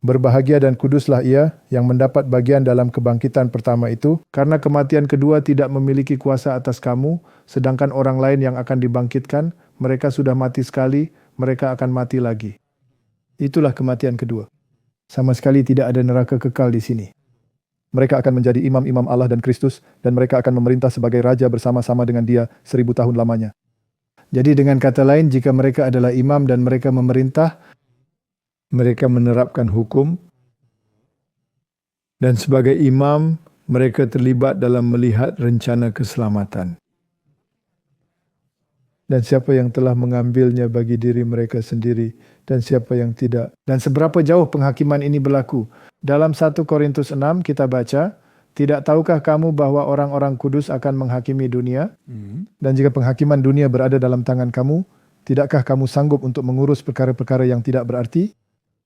Berbahagia dan kuduslah ia yang mendapat bagian dalam kebangkitan pertama itu, karena kematian kedua tidak memiliki kuasa atas kamu, sedangkan orang lain yang akan dibangkitkan, mereka sudah mati sekali, mereka akan mati lagi. Itulah kematian kedua. Sama sekali tidak ada neraka kekal di sini. Mereka akan menjadi imam-imam Allah dan Kristus, dan mereka akan memerintah sebagai raja bersama-sama dengan Dia 1000 tahun lamanya. Jadi dengan kata lain, jika mereka adalah imam dan mereka memerintah, mereka menerapkan hukum, dan sebagai imam, mereka terlibat dalam melihat rencana keselamatan. Dan siapa yang telah mengambilnya bagi diri mereka sendiri, dan siapa yang tidak. Dan seberapa jauh penghakiman ini berlaku? Dalam 1 Korintus 6 kita baca, tidak tahukah kamu bahwa orang-orang kudus akan menghakimi dunia? Dan jika penghakiman dunia berada dalam tangan kamu, tidakkah kamu sanggup untuk mengurus perkara-perkara yang tidak berarti?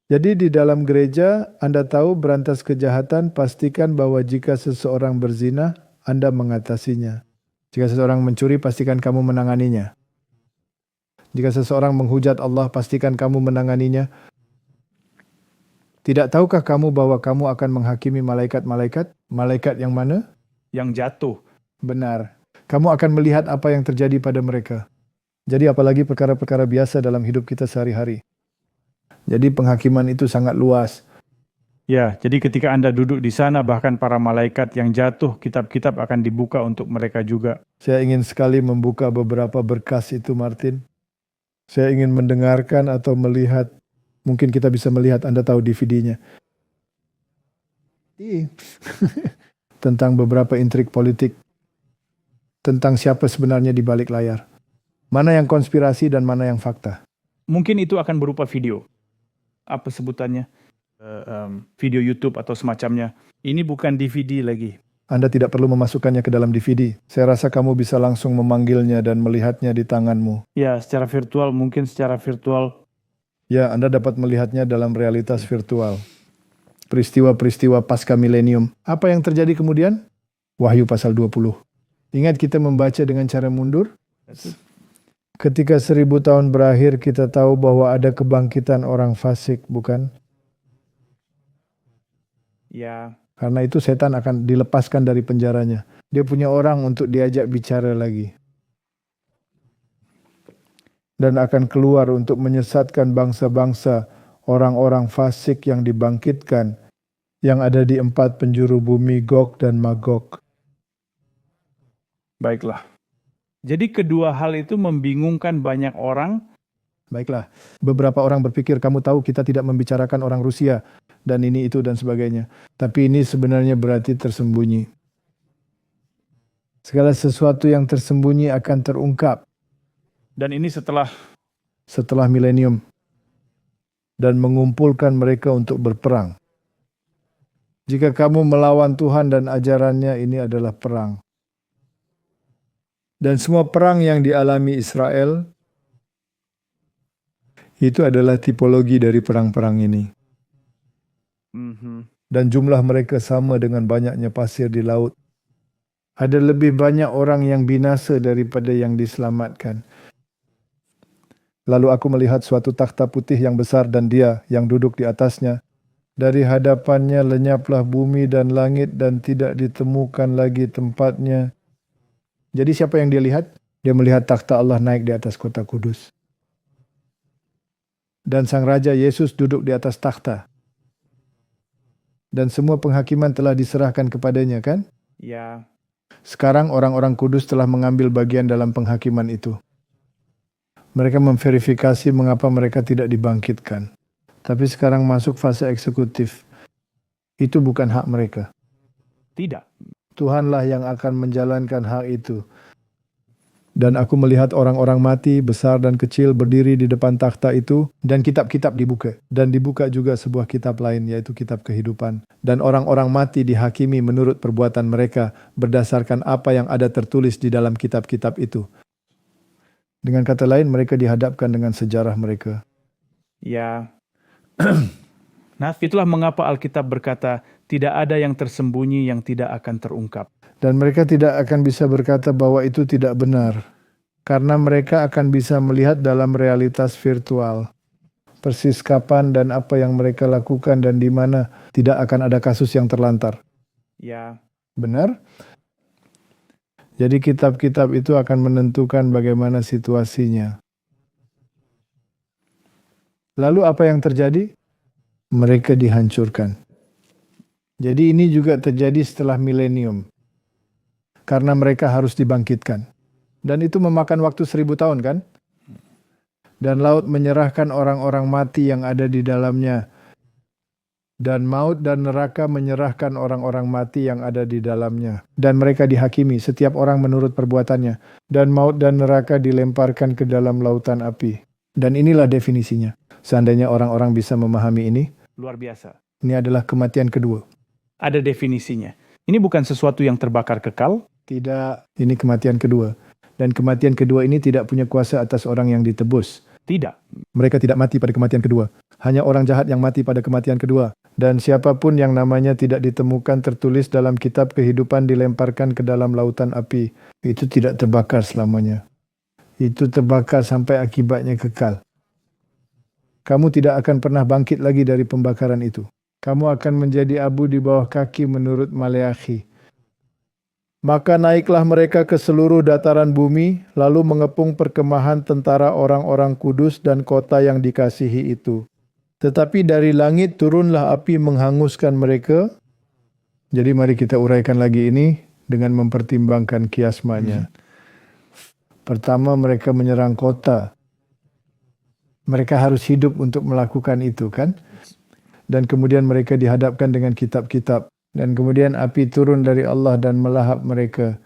Jadi di dalam gereja, Anda tahu berantas kejahatan, pastikan bahwa jika seseorang berzina, Anda mengatasinya. Jika seseorang mencuri, pastikan kamu menanganinya. Jika seseorang menghujat Allah, pastikan kamu menanganinya. Tidak tahukah kamu bahwa kamu akan menghakimi malaikat-malaikat? Malaikat yang mana? Yang jatuh. Benar. Kamu akan melihat apa yang terjadi pada mereka. Jadi apalagi perkara-perkara biasa dalam hidup kita sehari-hari. Jadi penghakiman itu sangat luas. Ya, jadi ketika Anda duduk di sana, bahkan para malaikat yang jatuh, kitab-kitab akan dibuka untuk mereka juga. Saya ingin sekali membuka beberapa berkas itu, Martin. Saya ingin mendengarkan atau melihat, mungkin kita bisa melihat, Anda tahu DVD-nya. Tentang beberapa intrik politik. Tentang siapa sebenarnya di balik layar. Mana yang konspirasi dan mana yang fakta. Mungkin itu akan berupa video. Apa sebutannya? Video YouTube atau semacamnya. Ini bukan DVD lagi. Anda tidak perlu memasukkannya ke dalam DVD. Saya rasa kamu bisa langsung memanggilnya dan melihatnya di tanganmu. Ya, secara virtual, mungkin secara virtual. Ya, Anda dapat melihatnya dalam realitas virtual. Peristiwa-peristiwa pasca milenium. Apa yang terjadi kemudian? Wahyu pasal 20. Ingat kita membaca dengan cara mundur? Ketika 1000 tahun berakhir, kita tahu bahwa ada kebangkitan orang fasik, bukan? Ya. Karena itu setan akan dilepaskan dari penjaranya. Dia punya orang untuk diajak bicara lagi. Dan akan keluar untuk menyesatkan bangsa-bangsa, orang-orang fasik yang dibangkitkan, yang ada di 4 penjuru bumi, Gog dan Magog. Baiklah. Jadi kedua hal itu membingungkan banyak orang. Baiklah, beberapa orang berpikir, kamu tahu kita tidak membicarakan orang Rusia, dan ini, itu, dan sebagainya. Tapi ini sebenarnya berarti tersembunyi. Segala sesuatu yang tersembunyi akan terungkap. Dan ini setelah Milenium. Dan mengumpulkan mereka untuk berperang. Jika kamu melawan Tuhan dan ajarannya, ini adalah perang. Dan semua perang yang dialami Israel, itu adalah tipologi dari perang-perang ini. Dan jumlah mereka sama dengan banyaknya pasir di laut. Ada lebih banyak orang yang binasa daripada yang diselamatkan. Lalu aku melihat suatu takhta putih yang besar dan Dia yang duduk di atasnya. Dari hadapannya lenyaplah bumi dan langit dan tidak ditemukan lagi tempatnya. Jadi siapa yang dia lihat? Dia melihat takhta Allah naik di atas kota kudus. Dan Sang Raja Yesus duduk di atas takhta. Dan semua penghakiman telah diserahkan kepadanya, kan? ya. Sekarang orang-orang kudus telah mengambil bagian dalam penghakiman itu. Mereka memverifikasi mengapa mereka tidak dibangkitkan. Tapi sekarang masuk fase eksekutif. Itu bukan hak mereka. Tidak. Tuhanlah yang akan menjalankan hak itu. Dan aku melihat orang-orang mati, besar dan kecil, berdiri di depan takhta itu, dan kitab-kitab dibuka. Dan dibuka juga sebuah kitab lain, yaitu kitab kehidupan. Dan orang-orang mati dihakimi menurut perbuatan mereka, berdasarkan apa yang ada tertulis di dalam kitab-kitab itu. Dengan kata lain, mereka dihadapkan dengan sejarah mereka. Ya. Nah, itulah mengapa Alkitab berkata, tidak ada yang tersembunyi yang tidak akan terungkap. Dan mereka tidak akan bisa berkata bahwa itu tidak benar. karena mereka akan bisa melihat dalam realitas virtual. Persis kapan dan apa yang mereka lakukan dan di mana tidak akan ada kasus yang terlantar. Ya, Benar? Jadi kitab-kitab itu akan menentukan bagaimana situasinya. Lalu apa yang terjadi? Mereka dihancurkan. Jadi ini juga terjadi setelah milenium. Karena mereka harus dibangkitkan. Dan itu memakan waktu 1000 tahun kan? Dan laut menyerahkan orang-orang mati yang ada di dalamnya. Dan maut dan neraka menyerahkan orang-orang mati yang ada di dalamnya. Dan mereka dihakimi, setiap orang menurut perbuatannya. Dan maut dan neraka dilemparkan ke dalam lautan api. Dan inilah definisinya. Seandainya orang-orang bisa memahami ini, luar biasa. ini adalah kematian kedua. Ada definisinya. Ini bukan sesuatu yang terbakar kekal. Tidak, ini kematian kedua. Dan kematian kedua ini tidak punya kuasa atas orang yang ditebus. Tidak. Mereka tidak mati pada kematian kedua. Hanya orang jahat yang mati pada kematian kedua. Dan siapapun yang namanya tidak ditemukan tertulis dalam kitab kehidupan dilemparkan ke dalam lautan api. Itu tidak terbakar selamanya. Itu terbakar sampai akibatnya kekal. Kamu tidak akan pernah bangkit lagi dari pembakaran itu. Kamu akan menjadi abu di bawah kaki menurut Maleakhi. Maka naiklah mereka ke seluruh dataran bumi, lalu mengepung perkemahan tentara orang-orang kudus dan kota yang dikasihi itu. Tetapi dari langit turunlah api menghanguskan mereka. Jadi mari kita uraikan lagi ini dengan mempertimbangkan kiasmanya. Pertama, mereka menyerang kota. Mereka harus hidup untuk melakukan itu kan? Dan kemudian mereka dihadapkan dengan kitab-kitab. Dan kemudian api turun dari Allah dan melahap mereka.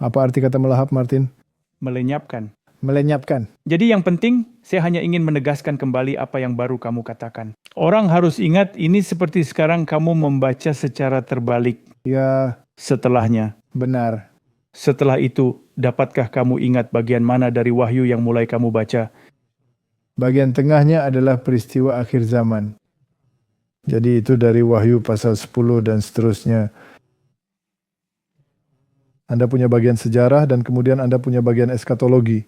Apa arti kata melahap, Martin? Melenyapkan. Melenyapkan. Jadi yang penting, saya hanya ingin menegaskan kembali apa yang baru kamu katakan. Orang harus ingat ini seperti sekarang kamu membaca secara terbalik. Ya, Setelahnya. benar. Setelah itu, dapatkah kamu ingat bagian mana dari wahyu yang mulai kamu baca? Bagian tengahnya adalah peristiwa akhir zaman. Jadi itu dari Wahyu pasal 10 dan seterusnya. Anda punya bagian sejarah dan kemudian Anda punya bagian eskatologi.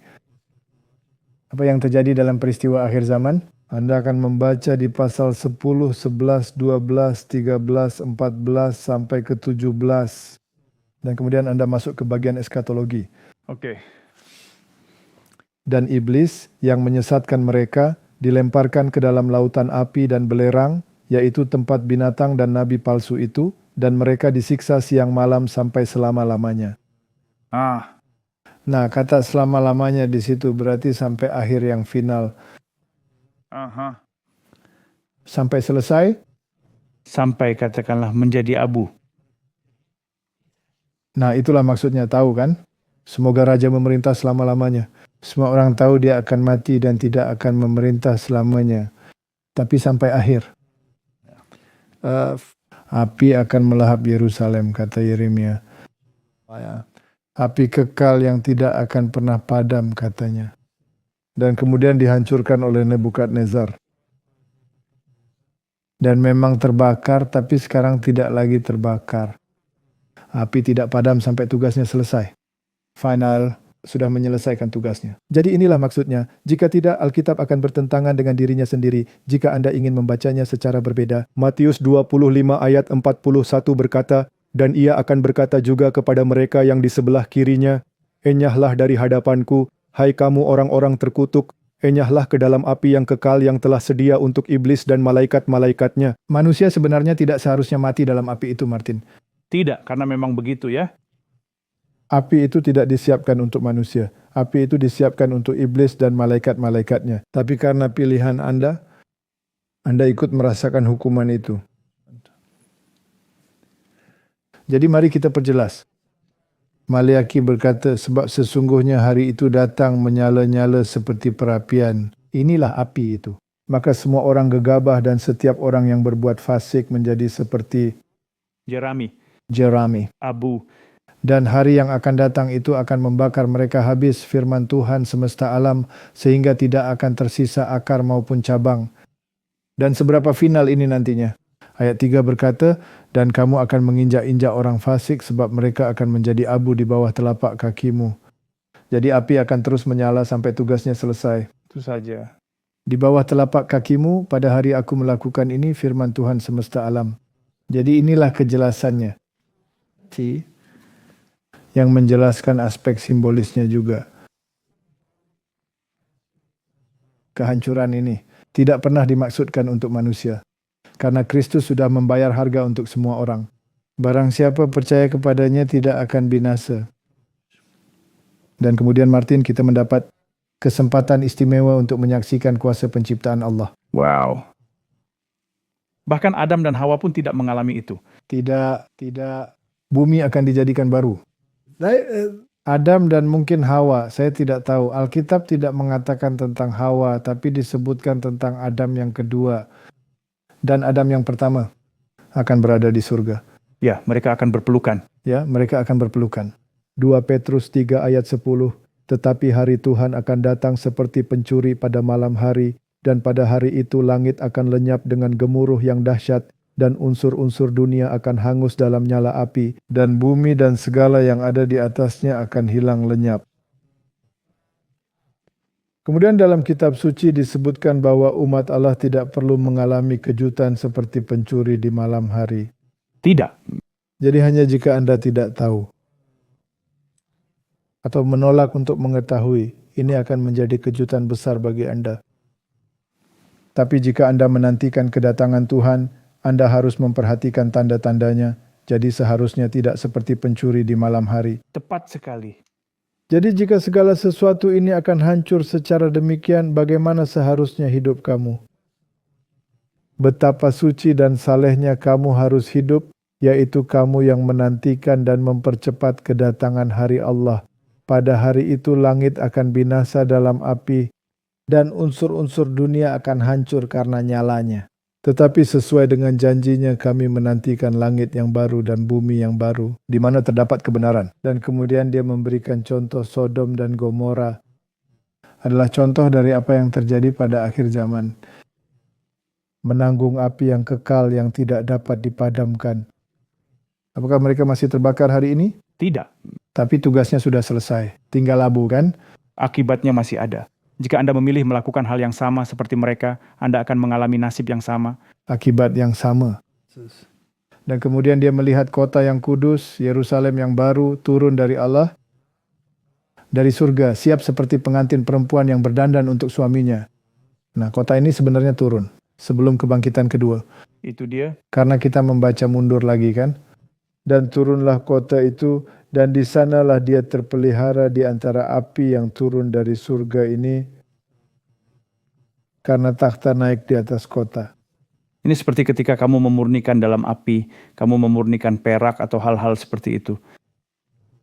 Apa yang terjadi dalam peristiwa akhir zaman? Anda akan membaca di pasal 10, 11, 12, 13, 14 sampai ke 17. Dan kemudian Anda masuk ke bagian eskatologi. Oke. Dan iblis yang menyesatkan mereka dilemparkan ke dalam lautan api dan belerang, yaitu tempat binatang dan nabi palsu itu, dan mereka disiksa siang malam sampai selama-lamanya. Nah, kata selama-lamanya di situ berarti sampai akhir yang final. Sampai selesai? Sampai katakanlah menjadi abu. Nah, itulah maksudnya, tahu kan? Semoga raja memerintah selama-lamanya. Semua orang tahu dia akan mati dan tidak akan memerintah selamanya. Tapi sampai akhir. Api akan melahap Yerusalem, kata Yeremia. Api kekal yang tidak akan pernah padam, katanya. Dan kemudian dihancurkan oleh Nebukadnezar. Dan memang terbakar, tapi sekarang tidak lagi terbakar. Api tidak padam sampai tugasnya selesai. Final, sudah menyelesaikan tugasnya. Jadi inilah maksudnya, jika tidak Alkitab akan bertentangan dengan dirinya sendiri jika Anda ingin membacanya secara berbeda. Matius 25 ayat 41 berkata, dan ia akan berkata juga kepada mereka yang di sebelah kirinya, enyahlah dari hadapanku, hai kamu orang-orang terkutuk, enyahlah ke dalam api yang kekal yang telah sedia untuk iblis dan malaikat-malaikatnya. Manusia sebenarnya tidak seharusnya mati dalam api itu, Martin. Tidak, karena memang begitu ya. Api itu tidak disiapkan untuk manusia. Api itu disiapkan untuk iblis dan malaikat-malaikatnya. Tapi karena pilihan Anda ikut merasakan hukuman itu. Jadi mari kita perjelas. Maleakhi berkata, sebab sesungguhnya hari itu datang menyala-nyala seperti perapian. Inilah api itu. Maka semua orang gegabah dan setiap orang yang berbuat fasik menjadi seperti jerami, abu. Dan hari yang akan datang itu akan membakar mereka habis firman Tuhan semesta alam sehingga tidak akan tersisa akar maupun cabang. Dan seberapa final ini nantinya? Ayat 3 berkata, dan kamu akan menginjak-injak orang fasik sebab mereka akan menjadi abu di bawah telapak kakimu. Jadi api akan terus menyala sampai tugasnya selesai. Itu saja. Di bawah telapak kakimu, pada hari aku melakukan ini, firman Tuhan semesta alam. Jadi inilah kejelasannya. Yang menjelaskan aspek simbolisnya juga. Kehancuran ini tidak pernah dimaksudkan untuk manusia. Karena Kristus sudah membayar harga untuk semua orang. Barang siapa percaya kepadanya tidak akan binasa. Dan kemudian Martin, kita mendapat kesempatan istimewa untuk menyaksikan kuasa penciptaan Allah. Wow. Bahkan Adam dan Hawa pun tidak mengalami itu. Tidak, bumi akan dijadikan baru. Adam dan mungkin Hawa, saya tidak tahu. Alkitab tidak mengatakan tentang Hawa, tapi disebutkan tentang Adam yang kedua. Dan Adam yang pertama akan berada di surga. Ya, mereka akan berpelukan. Ya, mereka akan berpelukan. 2 Petrus 3 ayat 10. Tetapi hari Tuhan akan datang seperti pencuri pada malam hari, dan pada hari itu langit akan lenyap dengan gemuruh yang dahsyat, dan unsur-unsur dunia akan hangus dalam nyala api, dan bumi dan segala yang ada di atasnya akan hilang lenyap. Kemudian dalam kitab suci disebutkan bahwa umat Allah tidak perlu mengalami kejutan seperti pencuri di malam hari. Tidak. Jadi hanya jika Anda tidak tahu atau menolak untuk mengetahui, ini akan menjadi kejutan besar bagi Anda. Tapi jika Anda menantikan kedatangan Tuhan, Anda harus memperhatikan tanda-tandanya, jadi seharusnya tidak seperti pencuri di malam hari. Tepat sekali. Jadi jika segala sesuatu ini akan hancur secara demikian, bagaimana seharusnya hidup kamu? Betapa suci dan salehnya kamu harus hidup, yaitu kamu yang menantikan dan mempercepat kedatangan hari Allah. Pada hari itu langit akan binasa dalam api, dan unsur-unsur dunia akan hancur karena nyalanya. Tetapi sesuai dengan janjinya kami menantikan langit yang baru dan bumi yang baru, di mana terdapat kebenaran. Dan kemudian dia memberikan contoh Sodom dan Gomora. Adalah contoh dari apa yang terjadi pada akhir zaman. Menanggung api yang kekal yang tidak dapat dipadamkan. Apakah mereka masih terbakar hari ini? Tidak. Tapi tugasnya sudah selesai. Tinggal labu kan? Akibatnya masih ada. Jika Anda memilih melakukan hal yang sama seperti mereka, Anda akan mengalami nasib yang sama. Akibat yang sama. Dan kemudian dia melihat kota yang kudus, Yerusalem yang baru, turun dari Allah, dari surga, siap seperti pengantin perempuan yang berdandan untuk suaminya. Nah, kota ini sebenarnya turun, sebelum kebangkitan kedua. Itu dia. Karena kita membaca mundur lagi kan. Dan turunlah kota itu, dan di sanalah dia terpelihara di antara api yang turun dari surga ini, karena takhta naik di atas kota. Ini seperti ketika kamu memurnikan dalam api, kamu memurnikan perak atau hal-hal seperti itu.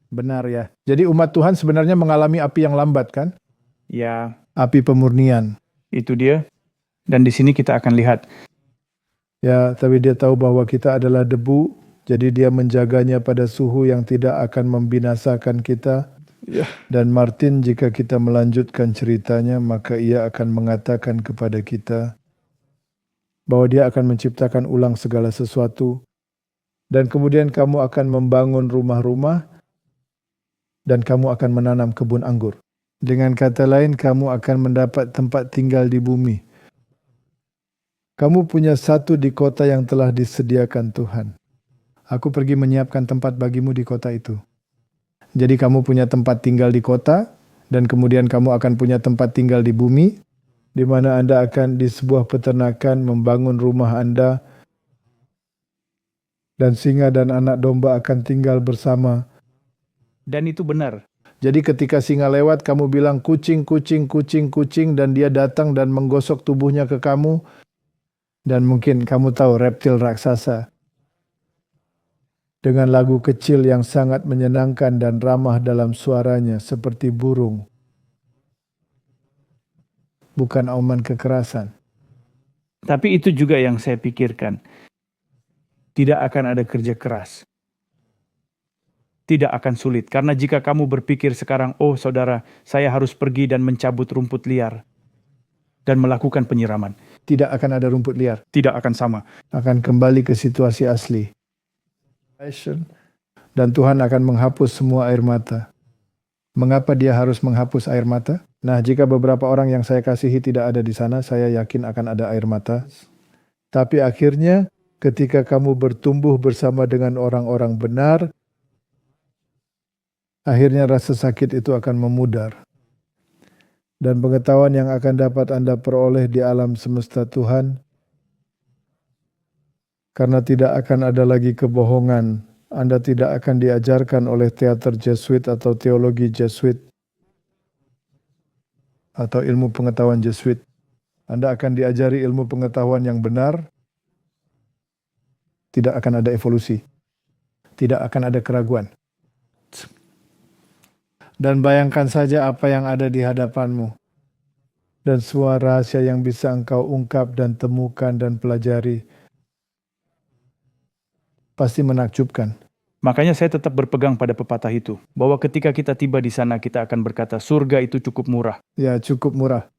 Benar ya. Jadi umat Tuhan sebenarnya mengalami api yang lambat kan? Ya, Api pemurnian. itu dia. Dan di sini kita akan lihat. Ya, tapi dia tahu bahwa kita adalah debu, jadi dia menjaganya pada suhu yang tidak akan membinasakan kita. Ya. Dan Martin, jika kita melanjutkan ceritanya, maka ia akan mengatakan kepada kita bahwa dia akan menciptakan ulang segala sesuatu. Dan kemudian kamu akan membangun rumah-rumah dan kamu akan menanam kebun anggur. Dengan kata lain, kamu akan mendapat tempat tinggal di bumi. Kamu punya satu di kota yang telah disediakan Tuhan. Aku pergi menyiapkan tempat bagimu di kota itu. Jadi kamu punya tempat tinggal di kota, dan kemudian kamu akan punya tempat tinggal di bumi, di mana Anda akan di sebuah peternakan membangun rumah Anda, dan singa dan anak domba akan tinggal bersama. Dan itu benar. Jadi ketika singa lewat, kamu bilang kucing, kucing, kucing, kucing, dan dia datang dan menggosok tubuhnya ke kamu, dan mungkin kamu tahu reptil raksasa. Dengan lagu kecil yang sangat menyenangkan dan ramah dalam suaranya seperti burung. Bukan auman kekerasan. Tapi itu juga yang saya pikirkan. Tidak akan ada kerja keras. Tidak akan sulit. Karena jika kamu berpikir sekarang, oh saudara, saya harus pergi dan mencabut rumput liar. Dan melakukan penyiraman. Tidak akan ada rumput liar. Tidak akan sama. Akan kembali ke situasi asli. Dan Tuhan akan menghapus semua air mata. Mengapa dia harus menghapus air mata? Nah, jika beberapa orang yang saya kasihi tidak ada di sana, saya yakin akan ada air mata. Tapi akhirnya, ketika kamu bertumbuh bersama dengan orang-orang benar, akhirnya rasa sakit itu akan memudar. Dan pengetahuan yang akan dapat Anda peroleh di alam semesta Tuhan, karena tidak akan ada lagi kebohongan. Anda tidak akan diajarkan oleh teater Jesuit atau teologi Jesuit atau ilmu pengetahuan Jesuit. Anda akan diajari ilmu pengetahuan yang benar. Tidak akan ada evolusi. Tidak akan ada keraguan. Dan bayangkan saja apa yang ada di hadapanmu. Dan semua rahasia yang bisa engkau ungkap dan temukan dan pelajari. Pasti menakjubkan. Makanya saya tetap berpegang pada pepatah itu, bahwa ketika kita tiba di sana kita akan berkata surga itu cukup murah. Ya, cukup murah.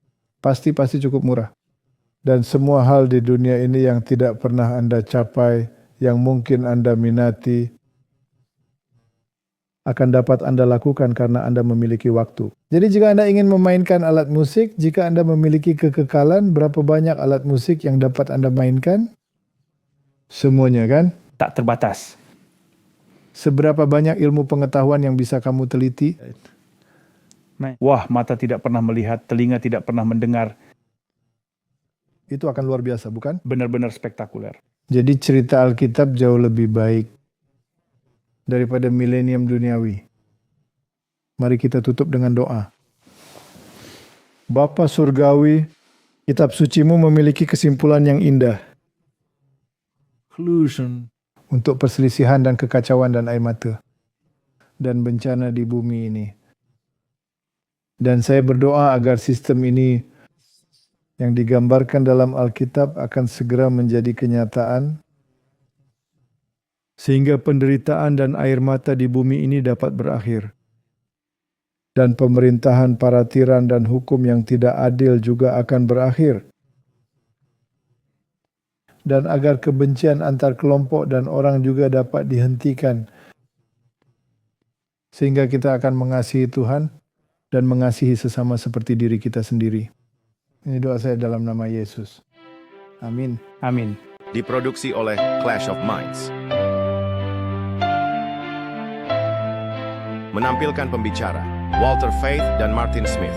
Pasti cukup murah. Dan semua hal di dunia ini yang tidak pernah Anda capai, yang mungkin Anda minati, akan dapat Anda lakukan karena Anda memiliki waktu. Jadi jika Anda ingin memainkan alat musik, jika Anda memiliki kekekalan, berapa banyak alat musik yang dapat Anda mainkan? Semuanya kan? Tak terbatas. Seberapa banyak ilmu pengetahuan yang bisa kamu teliti? Wah, mata tidak pernah melihat, telinga tidak pernah mendengar. Itu akan luar biasa, bukan? Benar-benar spektakuler. Jadi cerita Alkitab jauh lebih baik daripada milenium duniawi. Mari kita tutup dengan doa. Bapa Surgawi, kitab sucimu memiliki kesimpulan yang indah. Conclusion. Untuk perselisihan dan kekacauan dan air mata. Dan bencana di bumi ini. Dan saya berdoa agar sistem ini yang digambarkan dalam Alkitab akan segera menjadi kenyataan. Sehingga penderitaan dan air mata di bumi ini dapat berakhir. Dan pemerintahan para tiran dan hukum yang tidak adil juga akan berakhir. Dan agar kebencian antar kelompok dan orang juga dapat dihentikan. Sehingga kita akan mengasihi Tuhan dan mengasihi sesama seperti diri kita sendiri. Ini doa saya dalam nama Yesus. Amin. Amin. Diproduksi oleh Clash of Minds. Menampilkan pembicara Walter Faith dan Martin Smith.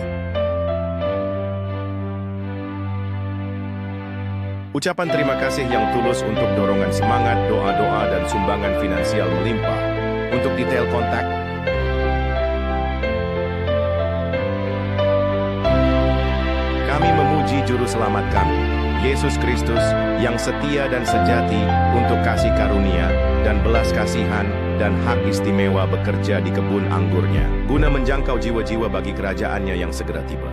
Ucapan terima kasih yang tulus untuk dorongan semangat, doa-doa, dan sumbangan finansial melimpah. Untuk detail kontak, kami memuji Juru Selamat kami, Yesus Kristus, yang setia dan sejati untuk kasih karunia dan belas kasihan dan hak istimewa bekerja di kebun anggurnya, guna menjangkau jiwa-jiwa bagi kerajaannya yang segera tiba.